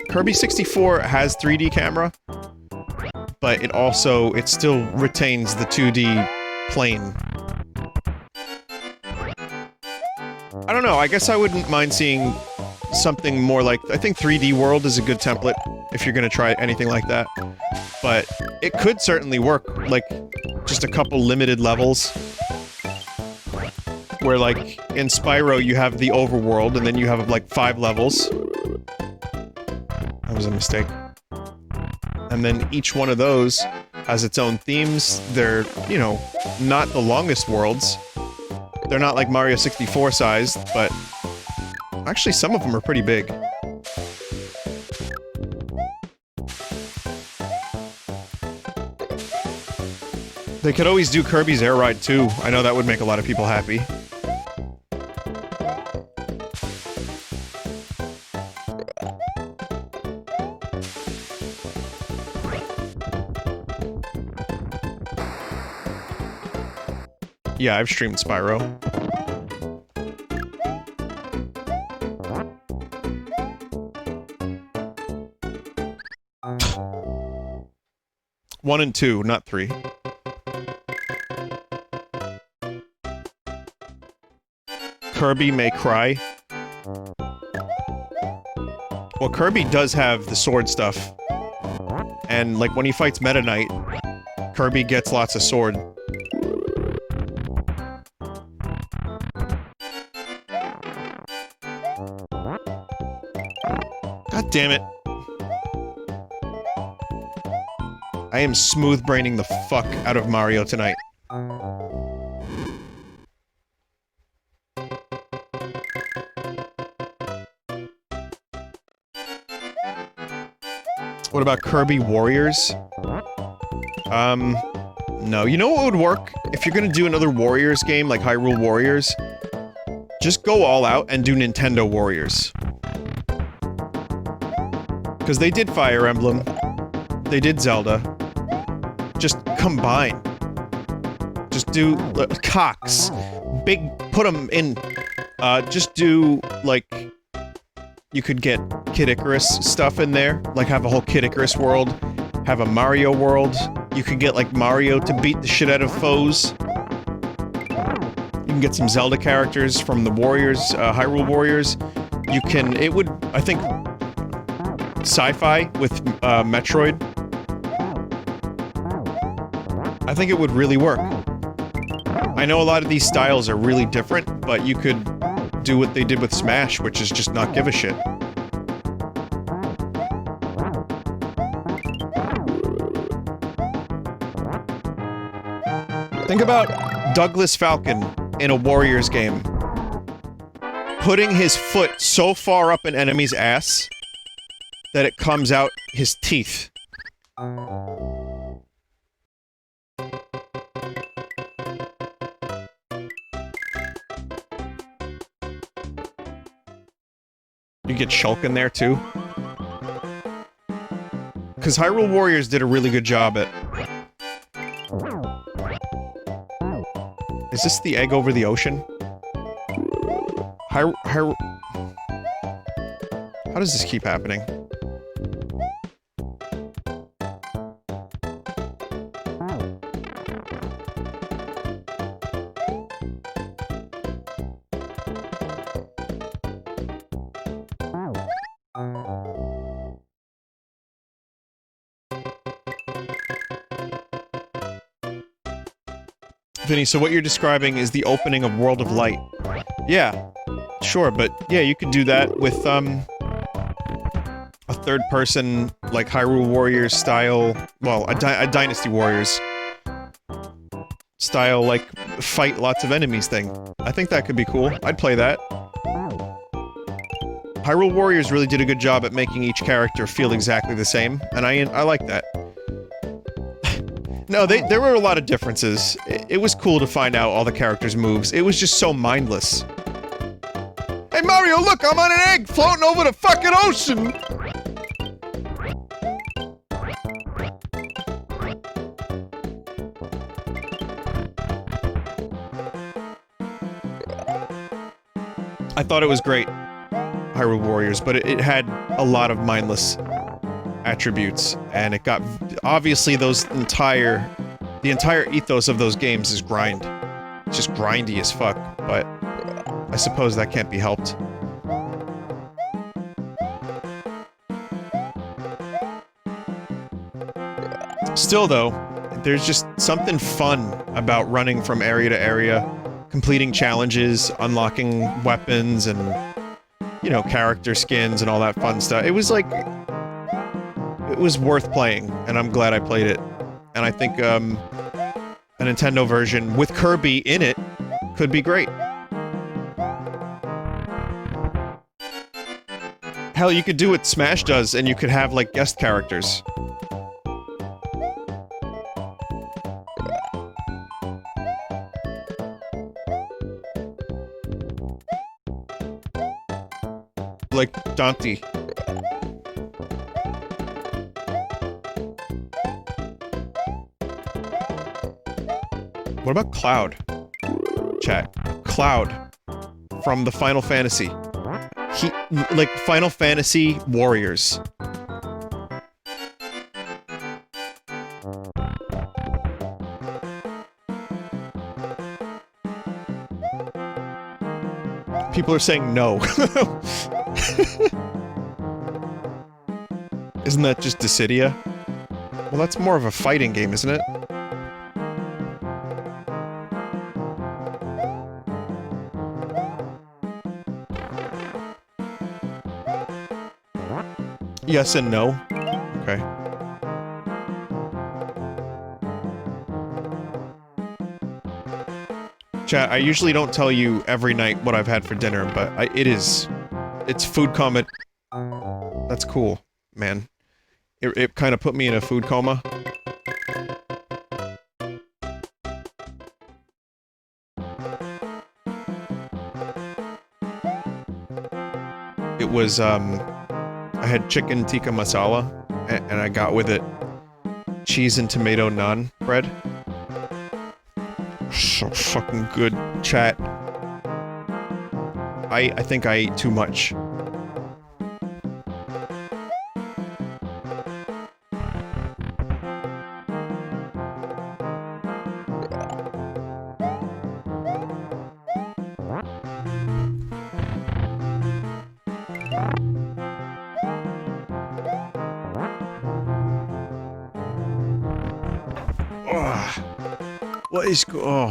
Kirby 64 has 3D camera, but it still retains the 2D plane. I don't know, I guess I wouldn't mind seeing something more like... I think 3D World is a good template if you're gonna try anything like that. But it could certainly work, like, just a couple limited levels. Where, like, in Spyro you have the overworld, and then you have, like, 5 levels. That was a mistake. And then each one of those has its own themes. They're, you know, not the longest worlds. They're not like Mario 64 sized, but... actually, some of them are pretty big. They could always do Kirby's Air Ride too. I know that would make a lot of people happy. Yeah, I've streamed Spyro. One and two, not 3. Kirby May Cry. Well, Kirby does have the sword stuff. And, like, when he fights Meta Knight, Kirby gets lots of sword. God damn it. I am smooth-braining the fuck out of Mario tonight. What about Kirby Warriors? No. You know what would work? If you're gonna do another Warriors game, like Hyrule Warriors, just go all out and do Nintendo Warriors. Because they did Fire Emblem. They did Zelda. Just combine. Just do... cocks. Put them in... just do, like... You could get Kid Icarus stuff in there. Like, have a whole Kid Icarus world. Have a Mario world. You could get, like, Mario to beat the shit out of foes. You can get some Zelda characters from the Warriors, Hyrule Warriors. You can... It would... I think... Sci-fi with, Metroid. I think it would really work. I know a lot of these styles are really different, but you could do what they did with Smash, which is just not give a shit. Think about Douglas Falcon in a Warriors game. Putting his foot so far up an enemy's ass that it comes out his teeth. You get Shulk in there, too. Because Hyrule Warriors did a really good job at... Is this the egg over the ocean? How does this keep happening? Vinny, so what you're describing is the opening of World of Light. Yeah. Sure, but yeah, you could do that with, a third-person, like, Hyrule Warriors style... Well, a Dynasty Warriors style, like, fight lots of enemies thing. I think that could be cool. I'd play that. Hyrule Warriors really did a good job at making each character feel exactly the same, and I like that. No, there were a lot of differences. It was cool to find out all the characters' moves. It was just so mindless. Hey Mario, look! I'm on an egg floating over the fucking ocean! I thought it was great, Hyrule Warriors, but it had a lot of mindless attributes, and it got... Obviously, the entire ethos of those games is grind. It's just grindy as fuck, but I suppose that can't be helped. Still, though, there's just something fun about running from area to area, completing challenges, unlocking weapons, and, you know, character skins and all that fun stuff. It was like... It was worth playing, and I'm glad I played it. And I think, a Nintendo version with Kirby in it could be great. Hell, you could do what Smash does, and you could have, like, guest characters. Like Dante. What about Cloud? Chat. Cloud. From the Final Fantasy. Like, Final Fantasy Warriors. People are saying no. Isn't that just Dissidia? Well, that's more of a fighting game, isn't it? Yes and no. Okay. Chat, I usually don't tell you every night what I've had for dinner, but it's food coma. That's cool, man. It kind of put me in a food coma. It was, I had chicken tikka masala, and I got with it cheese and tomato naan bread. So fucking good, chat. I think I ate too much. What is oh.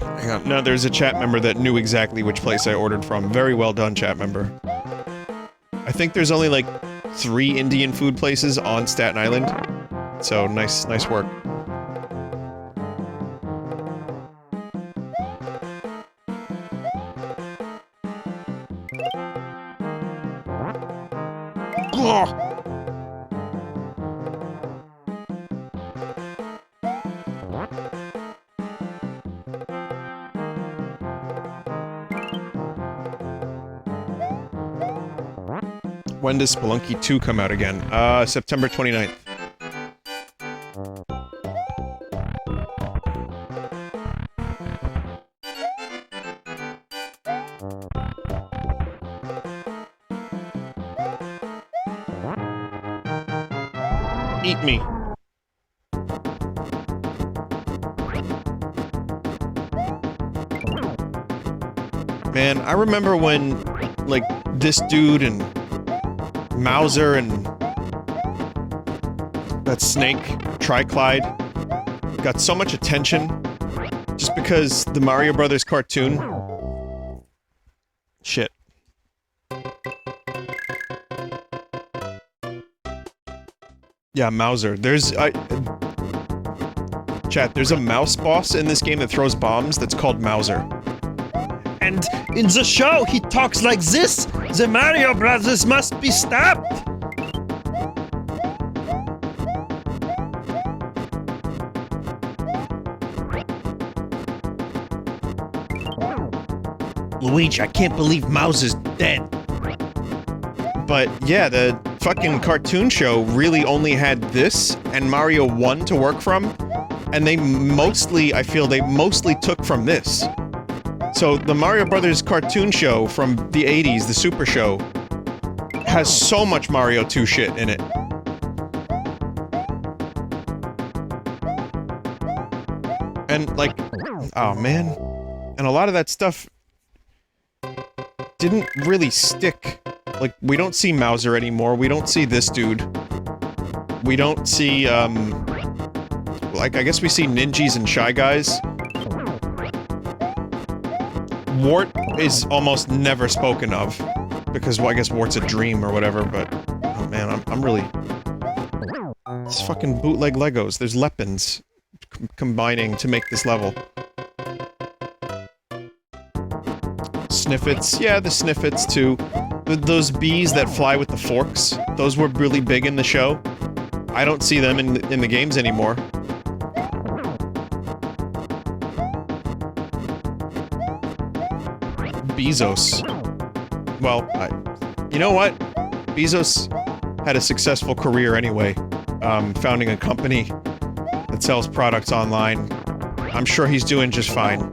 Hang on. No, there's a chat member that knew exactly which place I ordered from. Very well done, chat member. I think there's only, like, 3 Indian food places on Staten Island. So, nice work. Oh! When does Spelunky 2 come out again? September 29th. Eat me. Man, I remember when, like, this dude and Mauser and that snake, Triclyde, got so much attention just because the Mario Brothers cartoon. Shit. Yeah, Mauser. Chat, there's a mouse boss in this game that throws bombs that's called Mauser. And in the show, he talks like this. The Mario Brothers must be stopped. Luigi, I can't believe Mauser's dead. But yeah, the fucking cartoon show really only had this and Mario 1 to work from, and they mostly, I feel they mostly took from this. So the Mario Brothers cartoon show from the 80s, the Super Show, has so much Mario 2 shit in it. And like, oh man. And a lot of that stuff didn't really stick. Like, we don't see Mauser anymore, we don't see this dude. We don't see, like, I guess we see Ninjas and Shy Guys. Wart is almost never spoken of, because, well, I guess Wart's a dream or whatever, but... Oh man, I'm really... It's fucking bootleg Legos, there's Lepins combining to make this level. Sniffets, yeah, the Sniffets too. Those bees that fly with the forks, those were really big in the show. I don't see them in the games anymore. Bezos. Well, you know what? Bezos had a successful career anyway, founding a company that sells products online. I'm sure he's doing just fine.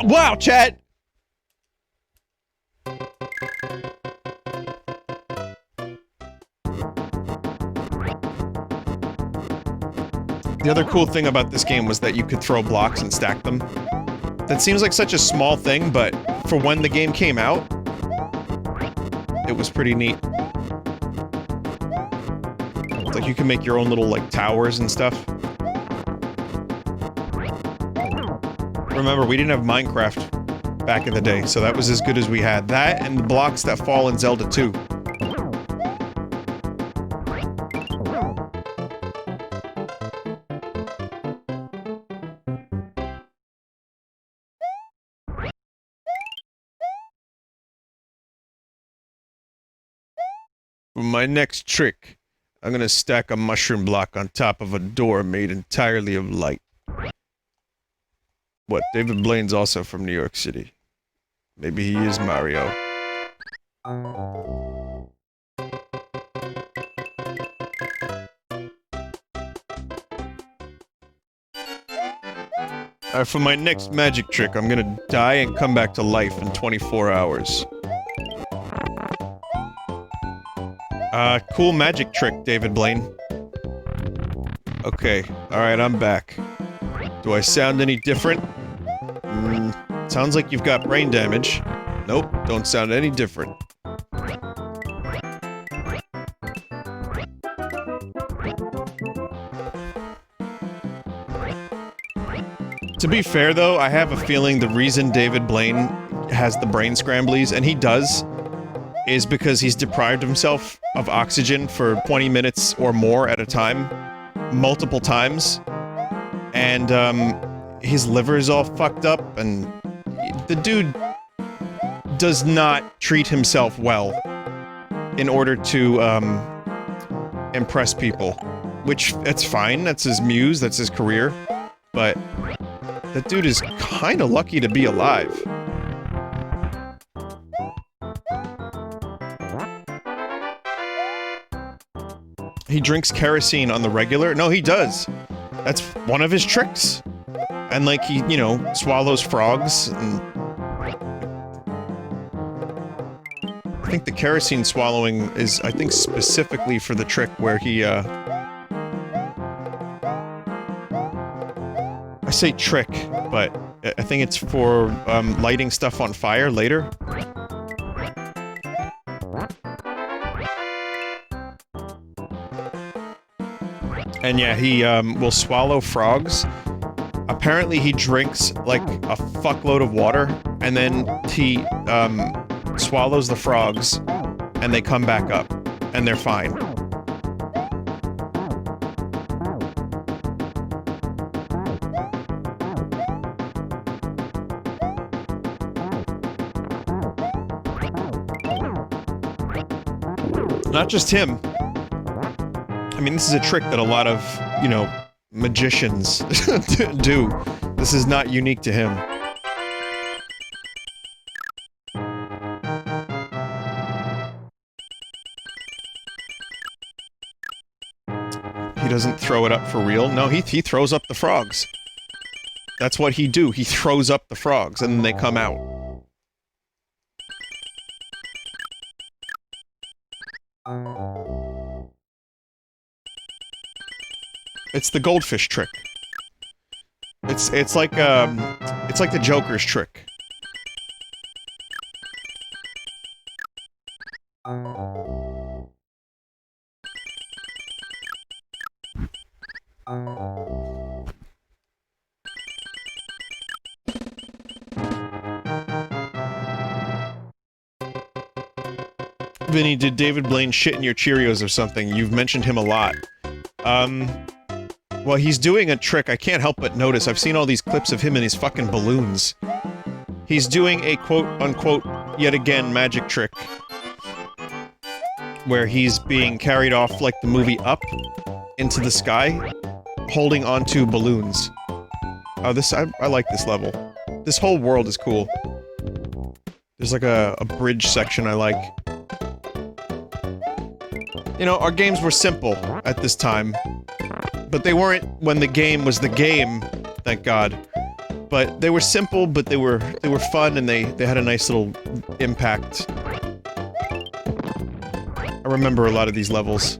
Wow, chat! The other cool thing about this game was that you could throw blocks and stack them. That seems like such a small thing, but for when the game came out, it was pretty neat. It's like you can make your own little, like, towers and stuff. Remember, we didn't have Minecraft back in the day, so that was as good as we had. That and the blocks that fall in Zelda 2. For my next trick, I'm gonna stack a mushroom block on top of a door made entirely of light. What, David Blaine's also from New York City. Maybe he is Mario. Alright, for my next magic trick, I'm gonna die and come back to life in 24 hours. Cool magic trick, David Blaine. Okay, alright, I'm back. Do I sound any different? Sounds like you've got brain damage. Nope, don't sound any different. To be fair though, I have a feeling the reason David Blaine has the brain scramblies, and he does, is because he's deprived himself of oxygen for 20 minutes or more at a time, multiple times, and his liver is all fucked up, and the dude does not treat himself well in order to impress people, which, that's fine, that's his muse, that's his career, but that dude is kinda lucky to be alive. He drinks kerosene on the regular? No, he does. That's one of his tricks. And like, he, you know, swallows frogs, and... I think the kerosene swallowing is, I think, specifically for the trick where he, I say trick, but I think it's for lighting stuff on fire later. And yeah, he will swallow frogs. Apparently he drinks like a fuckload of water, and then he swallows the frogs, and they come back up, and they're fine. Not just him. I mean, this is a trick that a lot of, you know, magicians do. This is not unique to him. He doesn't throw it up for real. No, he throws up the frogs. That's what he do. He throws up the frogs, and then they come out. It's the goldfish trick. It's like the Joker's trick. Vinny, did David Blaine shit in your Cheerios or something? You've mentioned him a lot. Well, he's doing a trick I can't help but notice. I've seen all these clips of him and his fucking balloons. He's doing a quote-unquote, yet again, magic trick. Where he's being carried off like the movie Up into the sky, holding onto balloons. Oh, I like this level. This whole world is cool. There's like a bridge section I like. You know, our games were simple at this time. But they weren't when the game was the game, thank God. But they were simple, but they were fun, and they had a nice little impact. I remember a lot of these levels.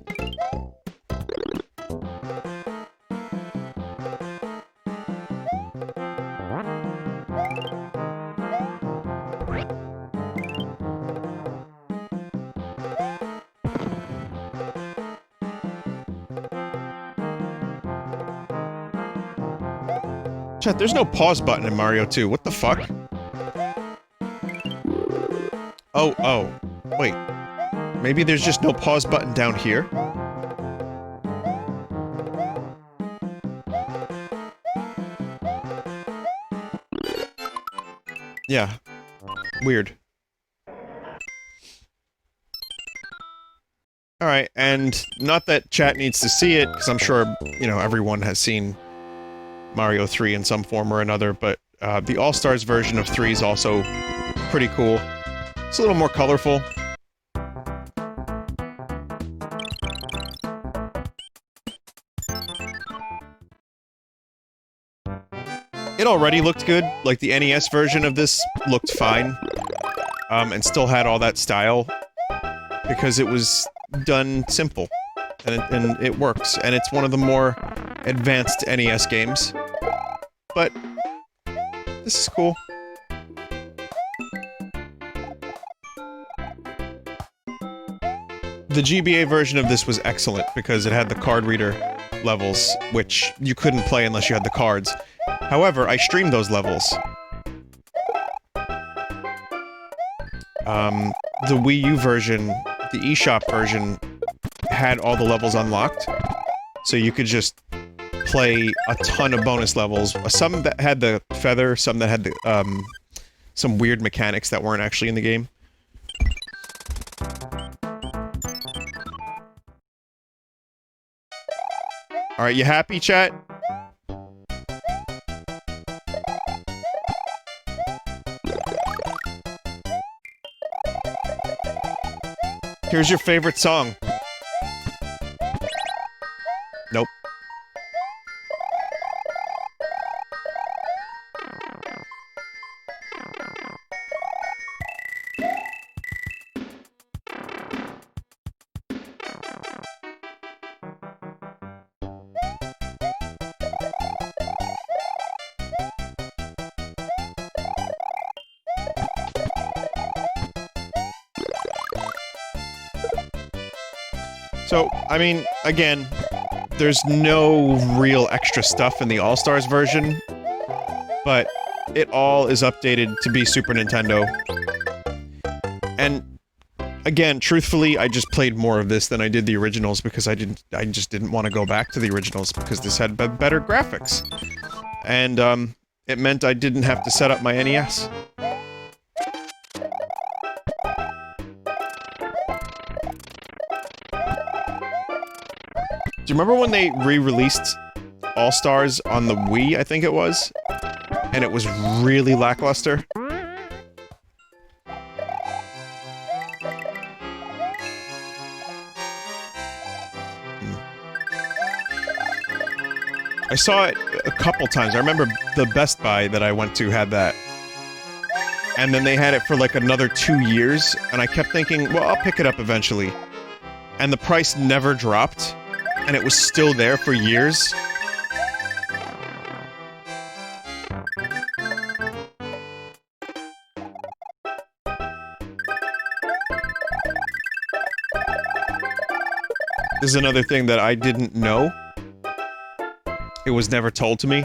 Chat, there's no pause button in Mario 2. What the fuck? Oh. Wait. Maybe there's just no pause button down here? Yeah. Weird. Alright, and not that chat needs to see it, because I'm sure, you know, everyone has seen Mario 3 in some form or another, but the All-Stars version of 3 is also pretty cool. It's a little more colorful. It already looked good, like the NES version of this looked fine, and still had all that style, because it was done simple, and it works, and it's one of the more advanced NES games. But this is cool. The GBA version of this was excellent because it had the card reader levels, which you couldn't play unless you had the cards. However, I streamed those levels. The Wii U version, the eShop version, had all the levels unlocked, so you could just play a ton of bonus levels. Some that had the feather, some that had the, some weird mechanics that weren't actually in the game. Alright, you happy, chat? Here's your favorite song. Nope. So, I mean, again, there's no real extra stuff in the All-Stars version, but it all is updated to be Super Nintendo. And again, truthfully, I just played more of this than I did the originals because I just didn't want to go back to the originals because this had better graphics. And it meant I didn't have to set up my NES. Do you remember when they re-released All-Stars on the Wii, I think it was? And it was really lackluster? I saw it a couple times. I remember the Best Buy that I went to had that. And then they had it for like another 2 years, and I kept thinking, well, I'll pick it up eventually. And the price never dropped, and it was still there for years. This is another thing that I didn't know. It was never told to me.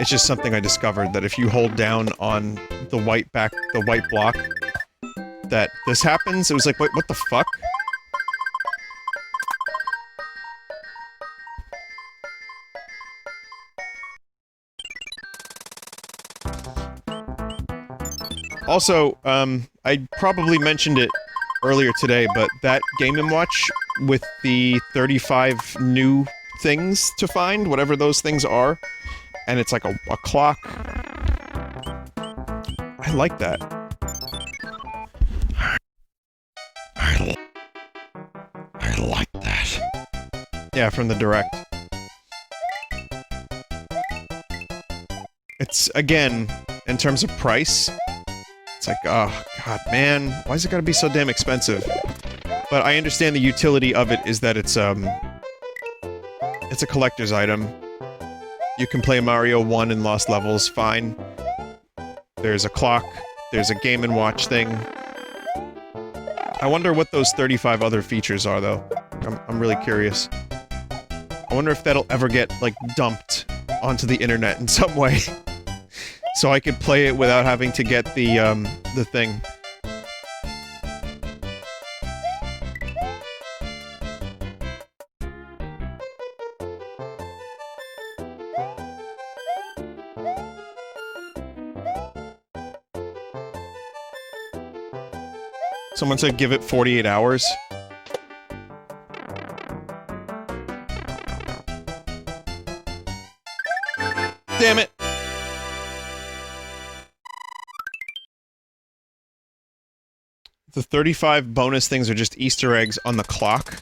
It's just something I discovered, that if you hold down on the white block, that this happens. It was like, wait, what the fuck? Also, I probably mentioned it earlier today, but that Game & Watch with the 35 new things to find, whatever those things are, and it's like a clock. I like that. I like that. Yeah, from the Direct. It's, again, in terms of price, it's like, oh, god, man, why is it gotta be so damn expensive? But I understand the utility of it is that it's a collector's item. You can play Mario 1 in Lost Levels, fine. There's a clock, there's a Game & Watch thing. I wonder what those 35 other features are, though. I'm really curious. I wonder if that'll ever get, like, dumped onto the internet in some way. So I could play it without having to get the thing. Someone said give it 48 hours. Damn it! The 35 bonus things are just Easter eggs on the clock?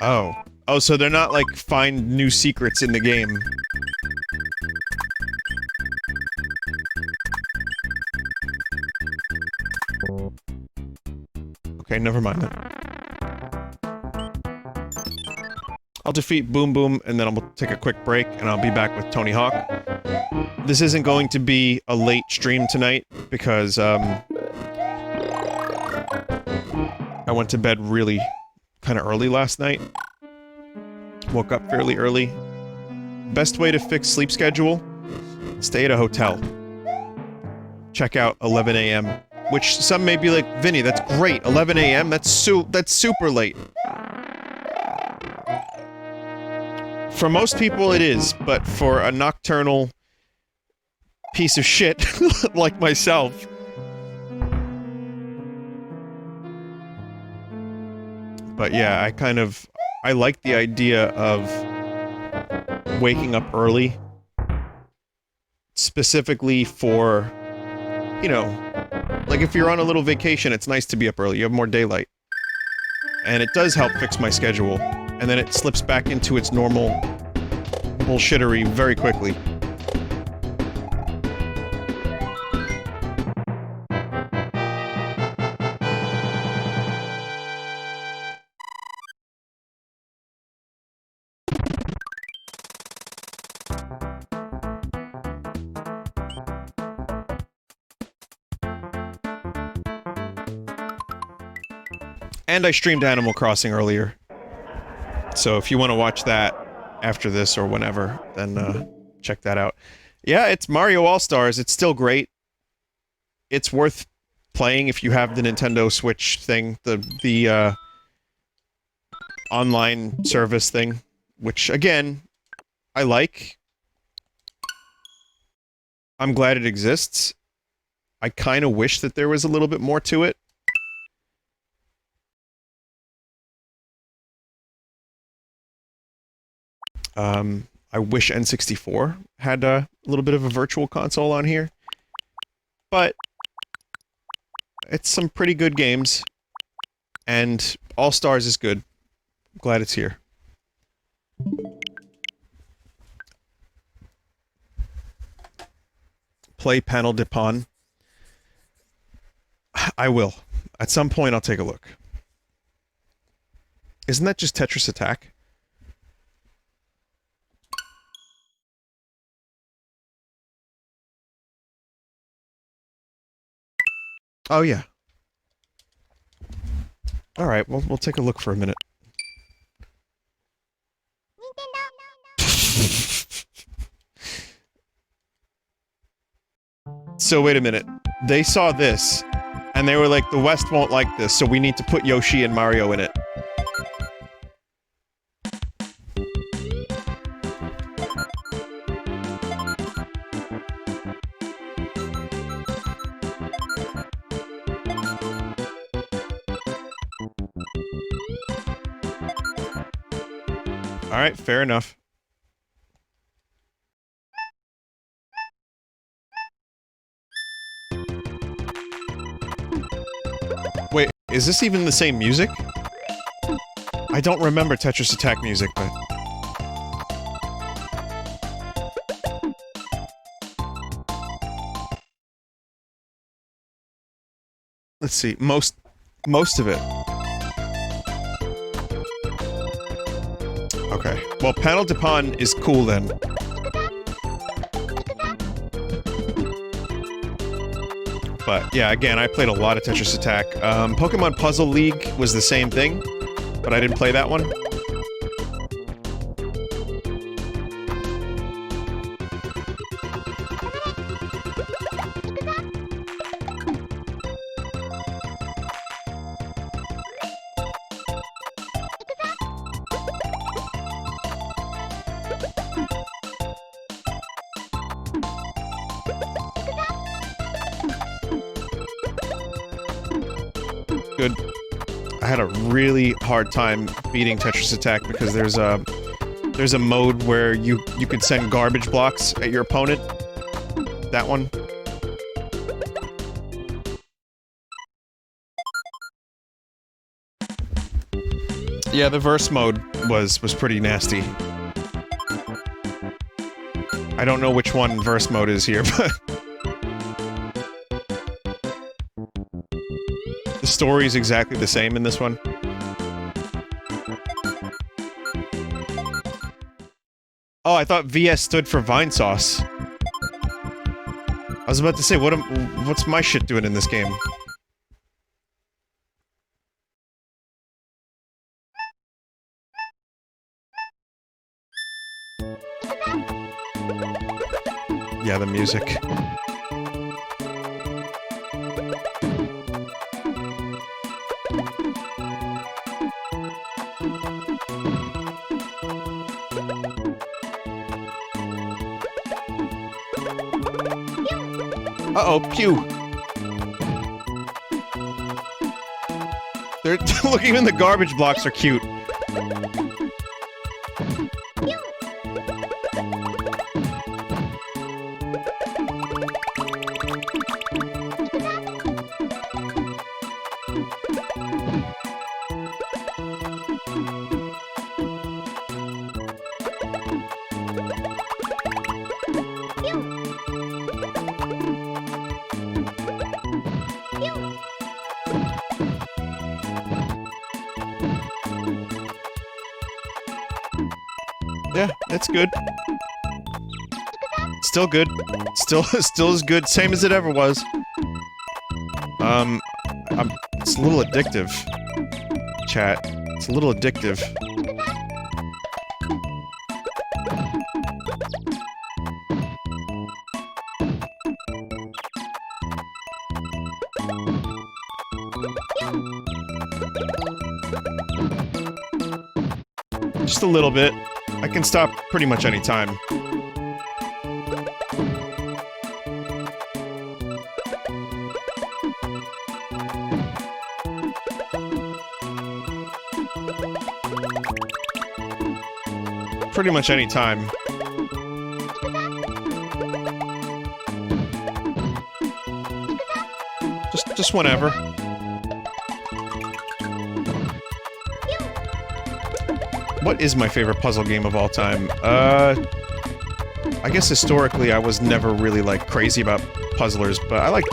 Oh. Oh, so they're not like find new secrets in the game. Okay, never mind then. I'll defeat Boom Boom, and then I'll take a quick break, and I'll be back with Tony Hawk. This isn't going to be a late stream tonight, because, I went to bed really kind of early last night. Woke up fairly early. Best way to fix sleep schedule? Stay at a hotel. Check out 11 a.m. Which some may be like, Vinny, that's great. 11 a.m.? That's super late. For most people it is, but for a nocturnal piece of shit like myself... But yeah, I like the idea of waking up early. Specifically for, you know, like if you're on a little vacation, it's nice to be up early, you have more daylight. And it does help fix my schedule. And then it slips back into its normal bullshittery very quickly. And I streamed Animal Crossing earlier. So if you want to watch that after this or whenever, then check that out. Yeah, it's Mario All-Stars. It's still great. It's worth playing if you have the Nintendo Switch thing, the online service thing, which, again, I like. I'm glad it exists. I kind of wish that there was a little bit more to it. I wish N64 had a little bit of a virtual console on here. But it's some pretty good games. And All-Stars is good. I'm glad it's here. Play Panel de Pon. I will. At some point, I'll take a look. Isn't that just Tetris Attack? Oh, yeah. Alright, well, we'll take a look for a minute. So, wait a minute. They saw this, and they were like, the West won't like this, so we need to put Yoshi and Mario in it. Alright, fair enough. Wait, is this even the same music? I don't remember Tetris Attack music, but... Let's see, most of it. Okay. Well, Panel de Pon is cool then. But, yeah, again, I played a lot of Tetris Attack. Pokemon Puzzle League was the same thing, but I didn't play that one. Good. I had a really hard time beating Tetris Attack because there's a mode where you could send garbage blocks at your opponent. That one. Yeah, the verse mode was pretty nasty. I don't know which one verse mode is here, but the story is exactly the same in this one. Oh, I thought VS stood for Vinesauce. I was about to say, what's my shit doing in this game? Yeah, the music. Uh-oh, pew! Look, even the garbage blocks are cute. Yeah, it's good. Still good. Still as good, same as it ever was. It's a little addictive. chat. It's a little addictive. Just a little bit. I can stop pretty much any time. Pretty much any time. Just whenever. What is my favorite puzzle game of all time? I guess historically I was never really, like, crazy about puzzlers, but I like...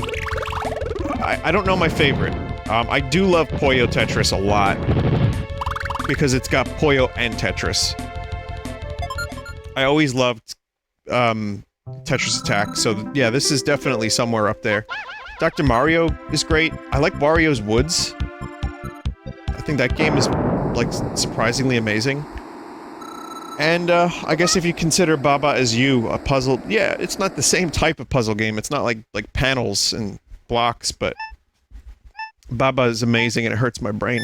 I don't know my favorite. I do love Puyo Tetris a lot. Because it's got Puyo and Tetris. I always loved, Tetris Attack, so yeah, this is definitely somewhere up there. Dr. Mario is great. I like Wario's Woods. I think that game is, like, surprisingly amazing. And, I guess if you consider Baba Is You a puzzle... Yeah, it's not the same type of puzzle game. It's not like panels and blocks, but... Baba is amazing and it hurts my brain.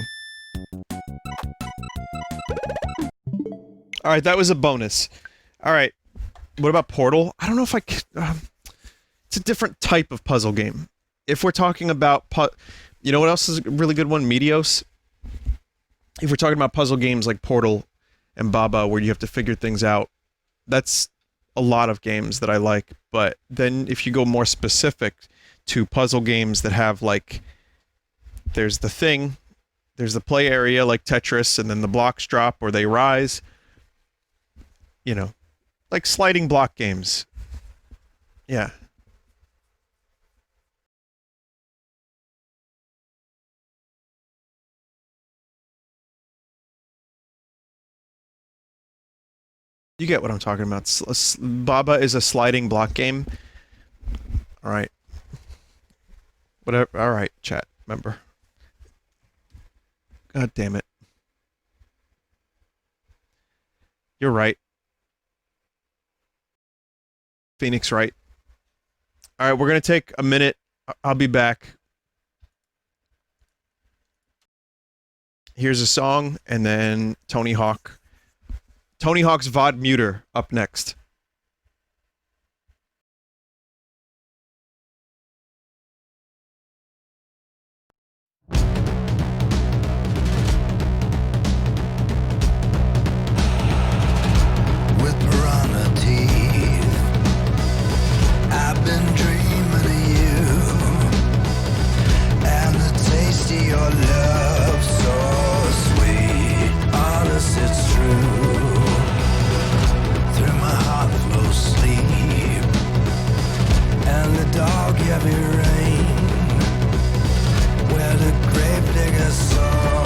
Alright, that was a bonus. Alright, what about Portal? I don't know if I could... it's a different type of puzzle game. If we're talking about you know what else is a really good one? Meteos? If we're talking about puzzle games like Portal and Baba, where you have to figure things out, that's a lot of games that I like. But then if you go more specific to puzzle games that have, like... There's the thing, there's the play area like Tetris, and then the blocks drop or they rise. You know, like sliding block games. Yeah. You get what I'm talking about. Baba is a sliding block game. Alright. Whatever. Alright, chat. Remember. God damn it. You're right. Phoenix right. Alright, we're gonna take a minute. I'll be back. Here's a song, and then Tony Hawk. Tony Hawk's VOD Muter up next. With piranha teeth, I've been dreaming of you, and the taste of your love so sweet. Honest, it's true. Through my heart flows sleep, and the dog heavy rain, where the grave digger saw.